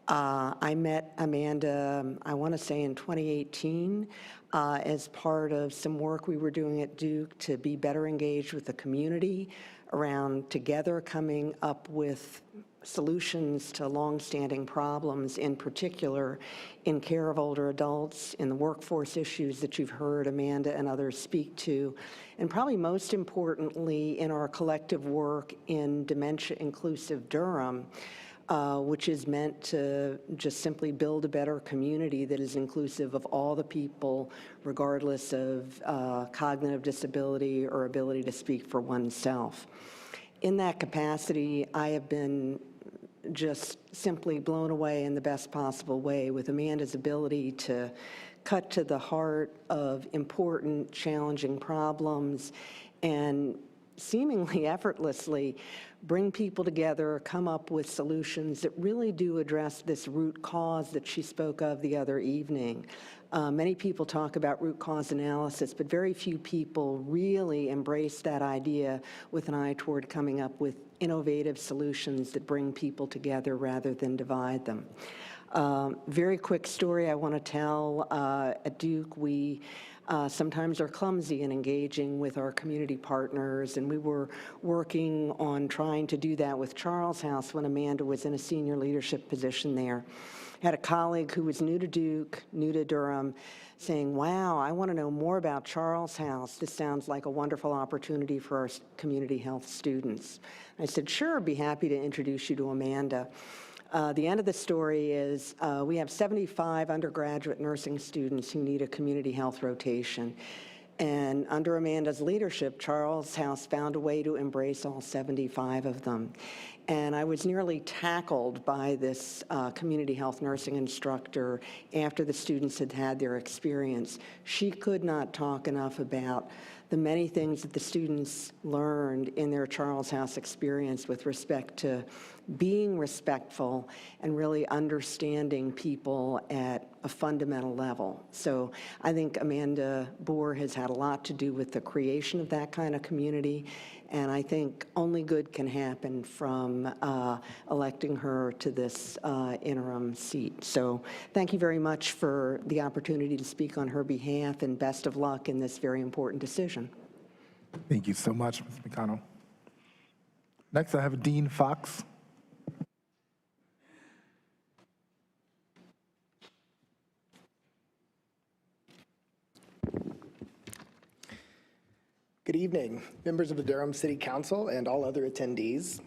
I met Amanda, I want to say in 2018, as part of some work we were doing at Duke to be better engaged with the community around together coming up with solutions to longstanding problems, in particular in care of older adults, in the workforce issues that you've heard Amanda and others speak to, and probably most importantly in our collective work in Dementia Inclusive Durham, which is meant to just simply build a better community that is inclusive of all the people, regardless of cognitive disability or ability to speak for oneself. In that capacity, I have been just simply blown away in the best possible way with Amanda's ability to cut to the heart of important, challenging problems and seemingly effortlessly bring people together, come up with solutions that really do address this root cause that she spoke of the other evening. Many people talk about root cause analysis, but very few people really embrace that idea with an eye toward coming up with innovative solutions that bring people together rather than divide them. Very quick story I want to tell. At Duke, we sometimes are clumsy in engaging with our community partners, and we were working on trying to do that with Charles House when Amanda was in a senior leadership position there. Had a colleague who was new to Duke, new to Durham, saying, wow, I want to know more about Charles House. This sounds like a wonderful opportunity for our community health students. I said, sure, be happy to introduce you to Amanda. The end of the story is we have 75 undergraduate nursing students who need a community health rotation. And under Amanda's leadership, Charles House found a way to embrace all 75 of them. And I was nearly tackled by this community health nursing instructor after the students had had their experience. She could not talk enough about the many things that the students learned in their Charles House experience with respect to being respectful and really understanding people at a fundamental level. So I think Amanda Boer has had a lot to do with the creation of that kind of community, and I think only good can happen from electing her to this interim seat. So thank you very much for the opportunity to speak on her behalf, and best of luck in this very important decision. Thank you so much, Ms. McConnell. Next, I have Dean Fox. Good evening, members of the Durham City Council and all other attendees.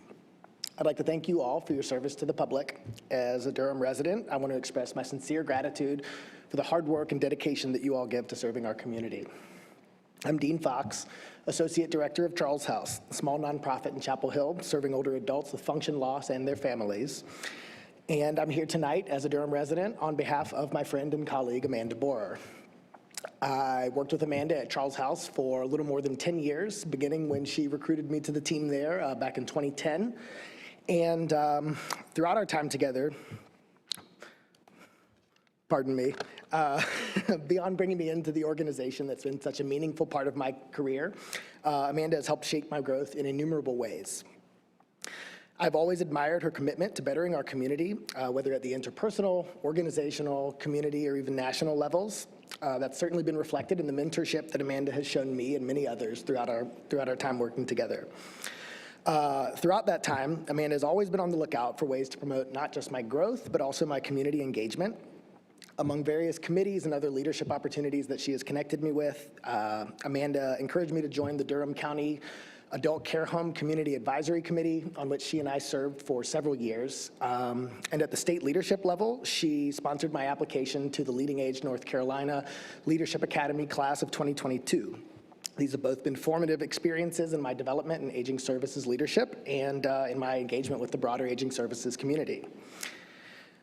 I'd like to thank you all for your service to the public. As a Durham resident, I want to express my sincere gratitude for the hard work and dedication that you all give to serving our community. I'm Dean Fox, Associate Director of Charles House, a small nonprofit in Chapel Hill serving older adults with function loss and their families. And I'm here tonight as a Durham resident on behalf of my friend and colleague, Amanda Boer. I worked with Amanda at Charles House for a little more than 10 years, beginning when she recruited me to the team there back in 2010. And throughout our time together, pardon me, beyond bringing me into the organization that's been such a meaningful part of my career, Amanda has helped shape my growth in innumerable ways. I've always admired her commitment to bettering our community, whether at the interpersonal, organizational, community, or even national levels. That's certainly been reflected in the mentorship that Amanda has shown me and many others throughout our time working together. Throughout that time, Amanda has always been on the lookout for ways to promote not just my growth, but also my community engagement. Among various committees and other leadership opportunities that she has connected me with, Amanda encouraged me to join the Durham County Adult Care Home Community Advisory Committee, on which she and I served for several years. And at the state leadership level, she sponsored my application to the Leading Age North Carolina Leadership Academy class of 2022. These have both been formative experiences in my development in aging services leadership and in my engagement with the broader aging services community.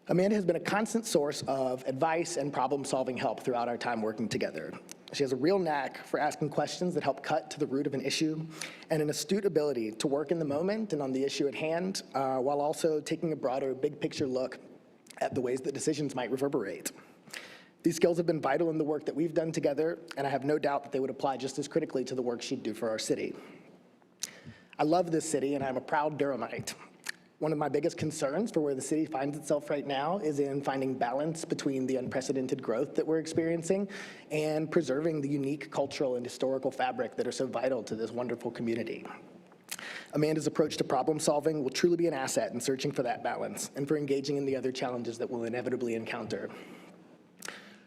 Amanda has been a constant source of advice and problem-solving help throughout our time working together. She has a real knack for asking questions that help cut to the root of an issue, and an astute ability to work in the moment and on the issue at hand, while also taking a broader, big-picture look at the ways that decisions might reverberate. These skills have been vital in the work that we've done together, and I have no doubt that they would apply just as critically to the work she'd do for our city. I love this city, and I'm a proud Durhamite. One of my biggest concerns for where the city finds itself right now is in finding balance between the unprecedented growth that we're experiencing and preserving the unique cultural and historical fabric that are so vital to this wonderful community. Amanda's approach to problem solving will truly be an asset in searching for that balance and for engaging in the other challenges that we'll inevitably encounter.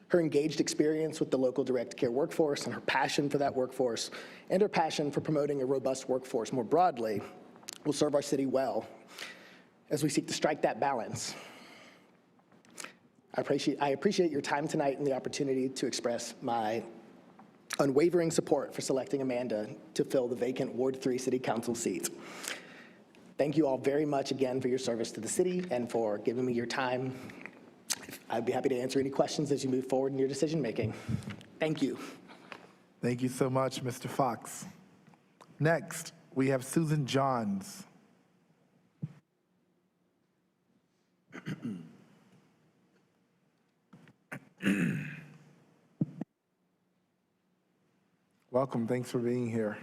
Her engaged experience with the local direct care workforce and her passion for that workforce and her passion for promoting a robust workforce more broadly will serve our city well as we seek to strike that balance. I appreciate your time tonight and the opportunity to express my unwavering support for selecting Amanda to fill the vacant Ward 3 City Council seat. Thank you all very much again for your service to the city and for giving me your time. I'd be happy to answer any questions as you move forward in your decision making. Thank you. Thank you so much, Mr. Fox. Next, We have Susan Johns. Welcome, thanks for being here.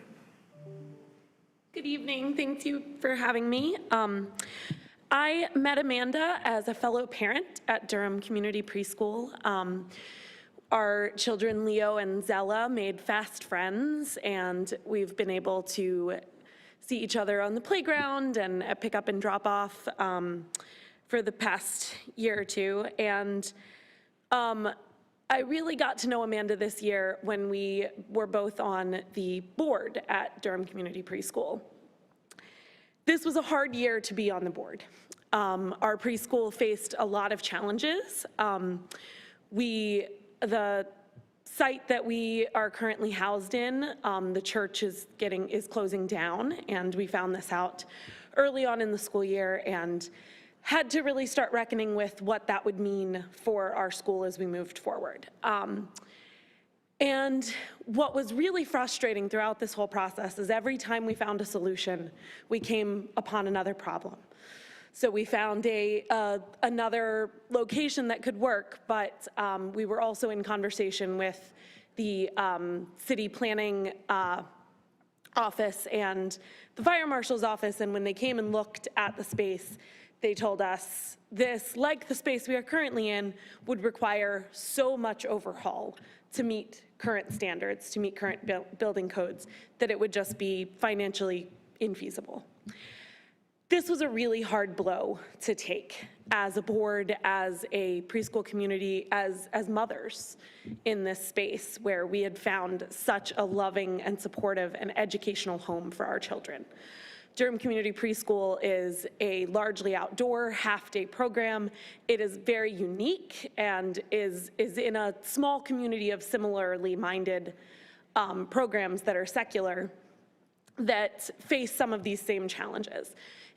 Good evening, thank you for having me. I met Amanda as a fellow parent at Durham Community Preschool. Our children, Leo and Zella, made fast friends, and we've been able to see each other on the playground and pick up and drop off for the past year or two. And I really got to know Amanda this year when we were both on the board at Durham Community Preschool. This was a hard year to be on the board. Our preschool faced a lot of challenges. The site that we are currently housed in, the church is closing down, and we found this out early on in the school year and had to really start reckoning with what that would mean for our school as we moved forward. And what was really frustrating throughout this whole process is every time we found a solution, we came upon another problem. So we found another location that could work, but we were also in conversation with the city planning office and the fire marshal's office, and when they came and looked at the space, they told us this, like the space we are currently in, would require so much overhaul to meet current standards, to meet current building codes, that it would just be financially infeasible. This was a really hard blow to take as a board, as a preschool community, as mothers in this space where we had found such a loving and supportive and educational home for our children. Durham Community Preschool is a largely outdoor half-day program. It is very unique and is in a small community of similarly minded programs that are secular that face some of these same challenges.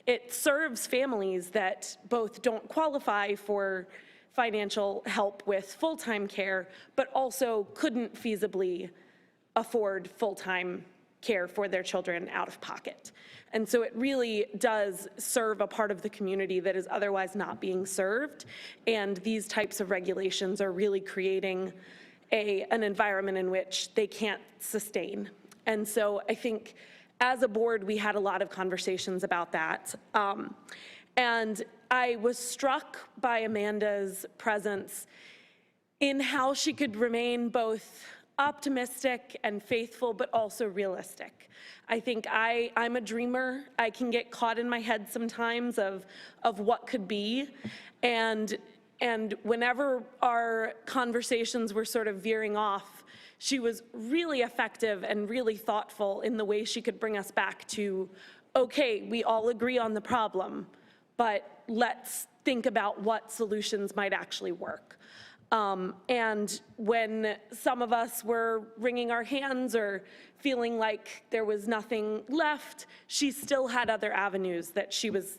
It serves families that both don't qualify for financial help with full-time care, but also couldn't feasibly afford full-time care for their children out of pocket. And so it really does serve a part of the community that is otherwise not being served. And these types of regulations are really creating an environment in which they can't sustain. And so I think as a board, we had a lot of conversations about that. And I was struck by Amanda's presence in how she could remain both optimistic and faithful, but also realistic. I think I'm a dreamer. I can get caught in my head sometimes of what could be. And whenever our conversations were sort of veering off, she was really effective and really thoughtful in the way she could bring us back to, okay, we all agree on the problem, but let's think about what solutions might actually work. And when some of us were wringing our hands or feeling like there was nothing left, she still had other avenues that she was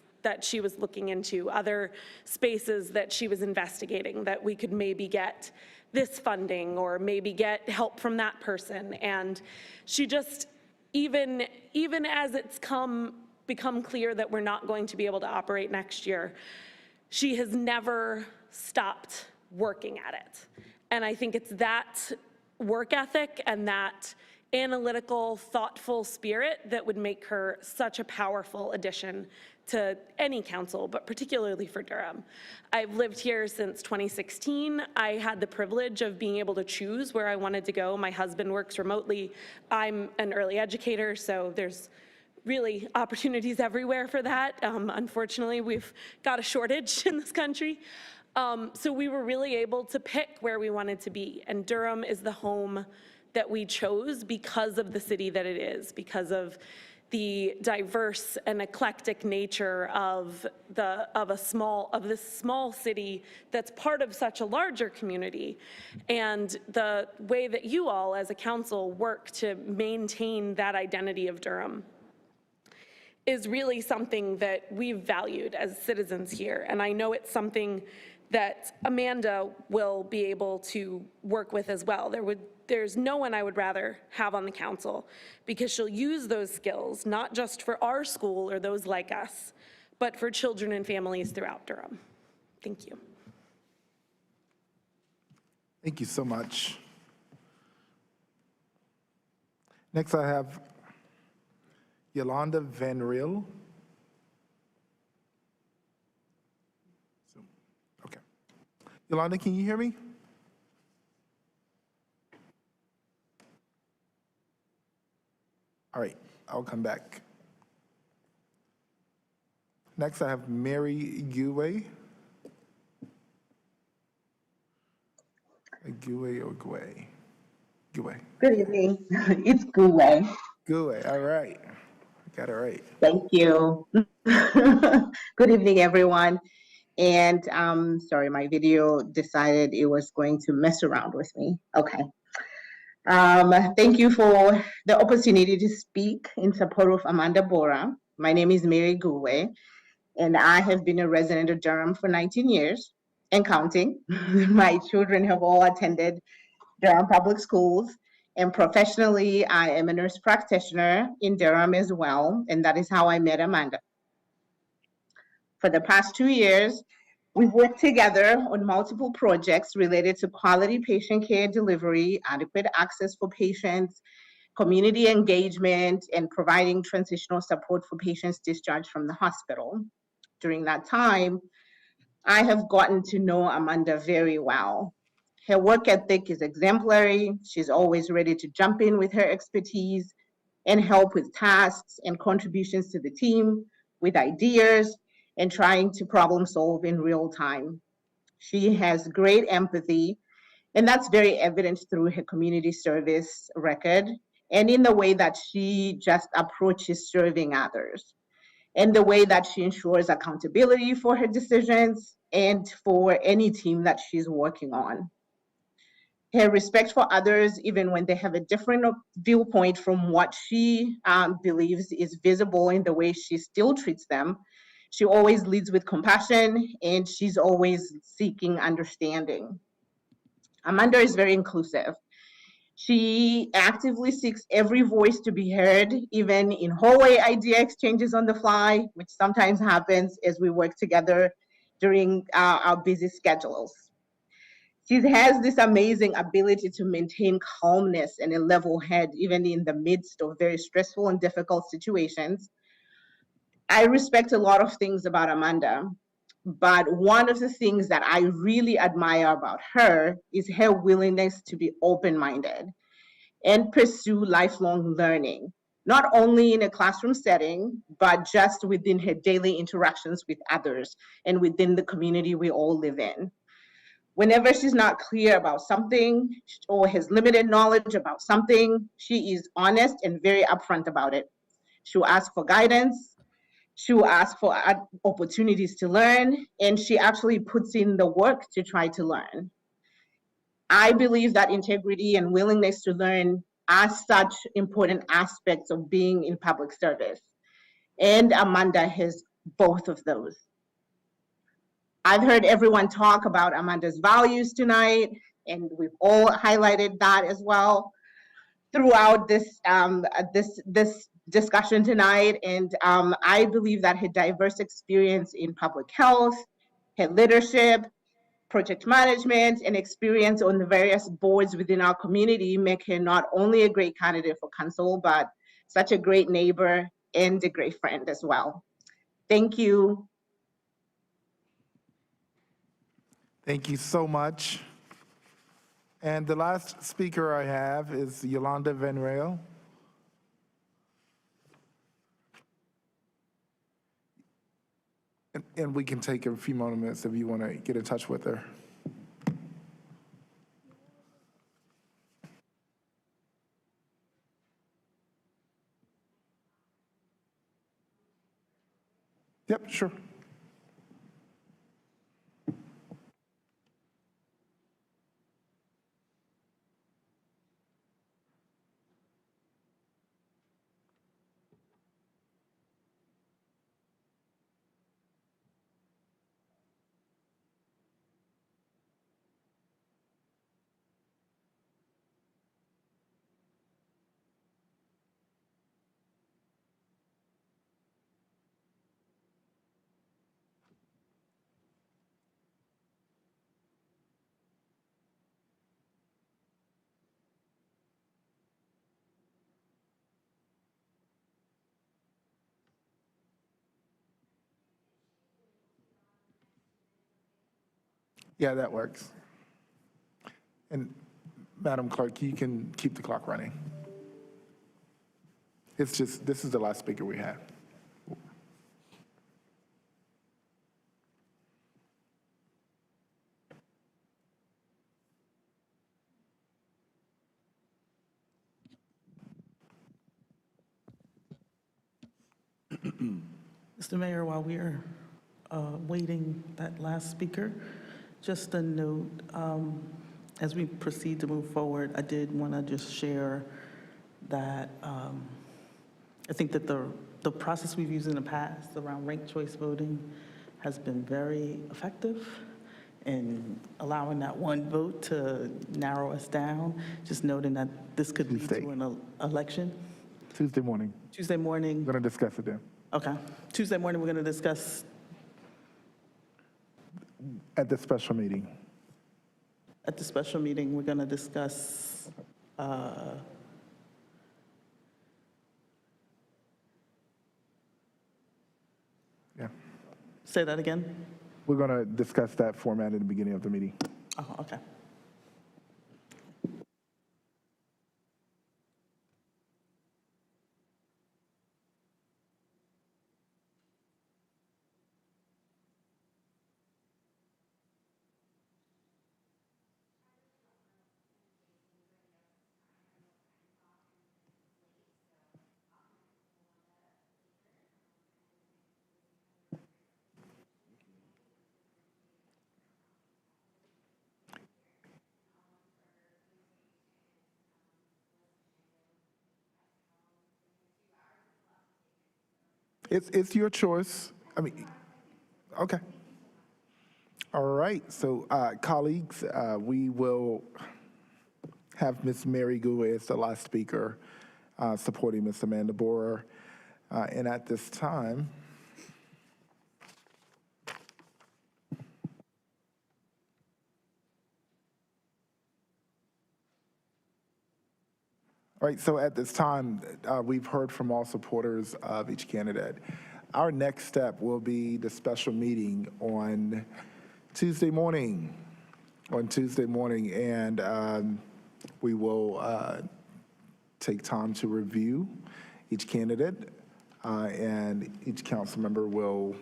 looking into, other spaces that she was investigating, that we could maybe get this funding or maybe get help from that person. And she just, even as it's become clear that we're not going to be able to operate next year, she has never stopped working at it. And I think it's that work ethic and that analytical, thoughtful spirit that would make her such a powerful addition to any council, but particularly for Durham. I've lived here since 2016. I had the privilege of being able to choose where I wanted to go. My husband works remotely. I'm an early educator, so there's really opportunities everywhere for that. Unfortunately, we've got a shortage in this country. So we were really able to pick where we wanted to be, and Durham is the home that we chose because of the city that it is, because of the diverse and eclectic nature of this small city that's part of such a larger community, and the way that you all as a council work to maintain that identity of Durham is really something that we've valued as citizens here. And I know it's something that Amanda will be able to work with as well. there's no one I would rather have on the council, because she'll use those skills, not just for our school or those like us, but for children and families throughout Durham. Thank you. Thank you so much. Next, I have Yolanda Van Riel. Okay. Yolanda, can you hear me? All right, I'll come back. Next, I have Mary Guwe. Guwe or Guwe? Guwe. Good evening. It's Guwe. Guwe, all right. Got it right. Thank you. Good evening, everyone. And sorry, my video decided it was going to mess around with me. Okay. Thank you for the opportunity to speak in support of Amanda Bora. My name is Mary Guwe, and I have been a resident of Durham for 19 years and counting. My children have all attended Durham Public Schools, and professionally, I am a nurse practitioner in Durham as well, and that is how I met Amanda. For the past 2 years, we've worked together on multiple projects related to quality patient care delivery, adequate access for patients, community engagement, and providing transitional support for patients discharged from the hospital. During that time, I have gotten to know Amanda very well. Her work ethic is exemplary. She's always ready to jump in with her expertise and help with tasks and contributions to the team, with ideas, and trying to problem solve in real time. She has great empathy, and that's very evident through her community service record and in the way that she just approaches serving others, and the way that she ensures accountability for her decisions and for any team that she's working on. Her respect for others, even when they have a different viewpoint from what she believes is visible in the way she still treats them. She always leads with compassion, and she's always seeking understanding. Amanda is very inclusive. She actively seeks every voice to be heard, even in hallway idea exchanges on the fly, which sometimes happens as we work together during our busy schedules. She has this amazing ability to maintain calmness and a level head, even in the midst of very stressful and difficult situations. I respect a lot of things about Amanda, but one of the things that I really admire about her is her willingness to be open-minded and pursue lifelong learning, not only in a classroom setting, but just within her daily interactions with others and within the community we all live in. Whenever she's not clear about something or has limited knowledge about something, she is honest and very upfront about it. She'll ask for guidance, she'll ask for opportunities to learn, and she actually puts in the work to try to learn. I believe that integrity and willingness to learn are such important aspects of being in public service. And Amanda has both of those. I've heard everyone talk about Amanda's values tonight, and we've all highlighted that as well throughout this discussion tonight. And I believe that her diverse experience in public health, her leadership, project management, and experience on the various boards within our community make her not only a great candidate for council, but such a great neighbor and a great friend as well. Thank you. Thank you so much. And the last speaker I have is Yolanda Van Riel. And we can take a few moments if you want to get in touch with her. Yep, sure. Yeah, that works. And Madam Clerk, you can keep the clock running. It's just, this is the last speaker we have. Mr. Mayor, while we're waiting that last speaker, just a note, as we proceed to move forward, I did want to just share that I think that the process we've used in the past around ranked choice voting has been very effective in allowing that one vote to narrow us down, just noting that this could lead to an election. Tuesday morning. Tuesday morning. We're going to discuss it then. Okay. Tuesday morning, we're going to discuss. At the special meeting. At the special meeting, we're going to discuss Yeah. Say that again? We're going to discuss that format at the beginning of the meeting. Oh, okay. It's your choice. I mean, okay. All right. So, colleagues, we will have Ms. Mary Gu as the last speaker, supporting Ms. Amanda Borer. And at this time, all right, so at this time, we've heard from all supporters of each candidate. Our next step will be the special meeting on Tuesday morning. And we will take time to review each candidate, and each council member will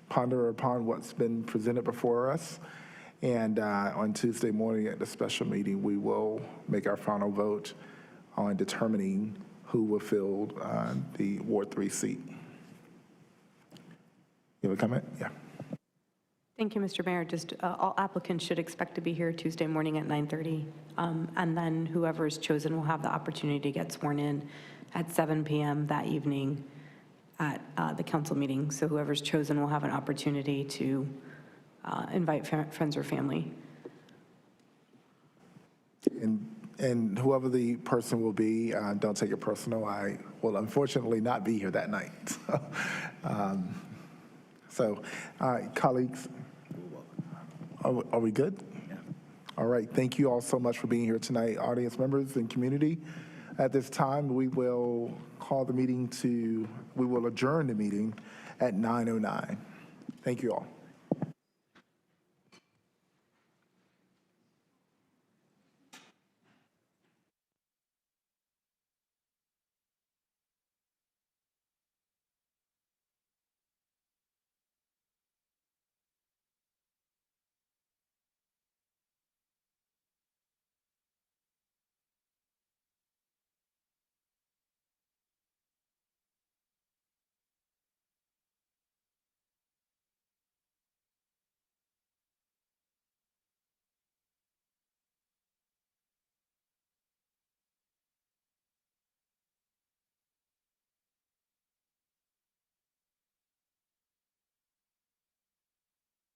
ponder upon what's been presented before us. And on Tuesday morning at the special meeting, we will make our final vote on determining who will fill the Ward 3 seat. You have a comment? Yeah. Thank you, Mr. Mayor. Just all applicants should expect to be here Tuesday morning at 9:30. And then whoever is chosen will have the opportunity to get sworn in at 7 p.m. that evening at the council meeting. So whoever's chosen will have an opportunity to invite friends or family. And whoever the person will be, don't take it personal. I will unfortunately not be here that night. So, colleagues, are we good? Yeah. All right. Thank you all so much for being here tonight, audience members and community. At this time, we will adjourn the meeting at 9:09. Thank you all.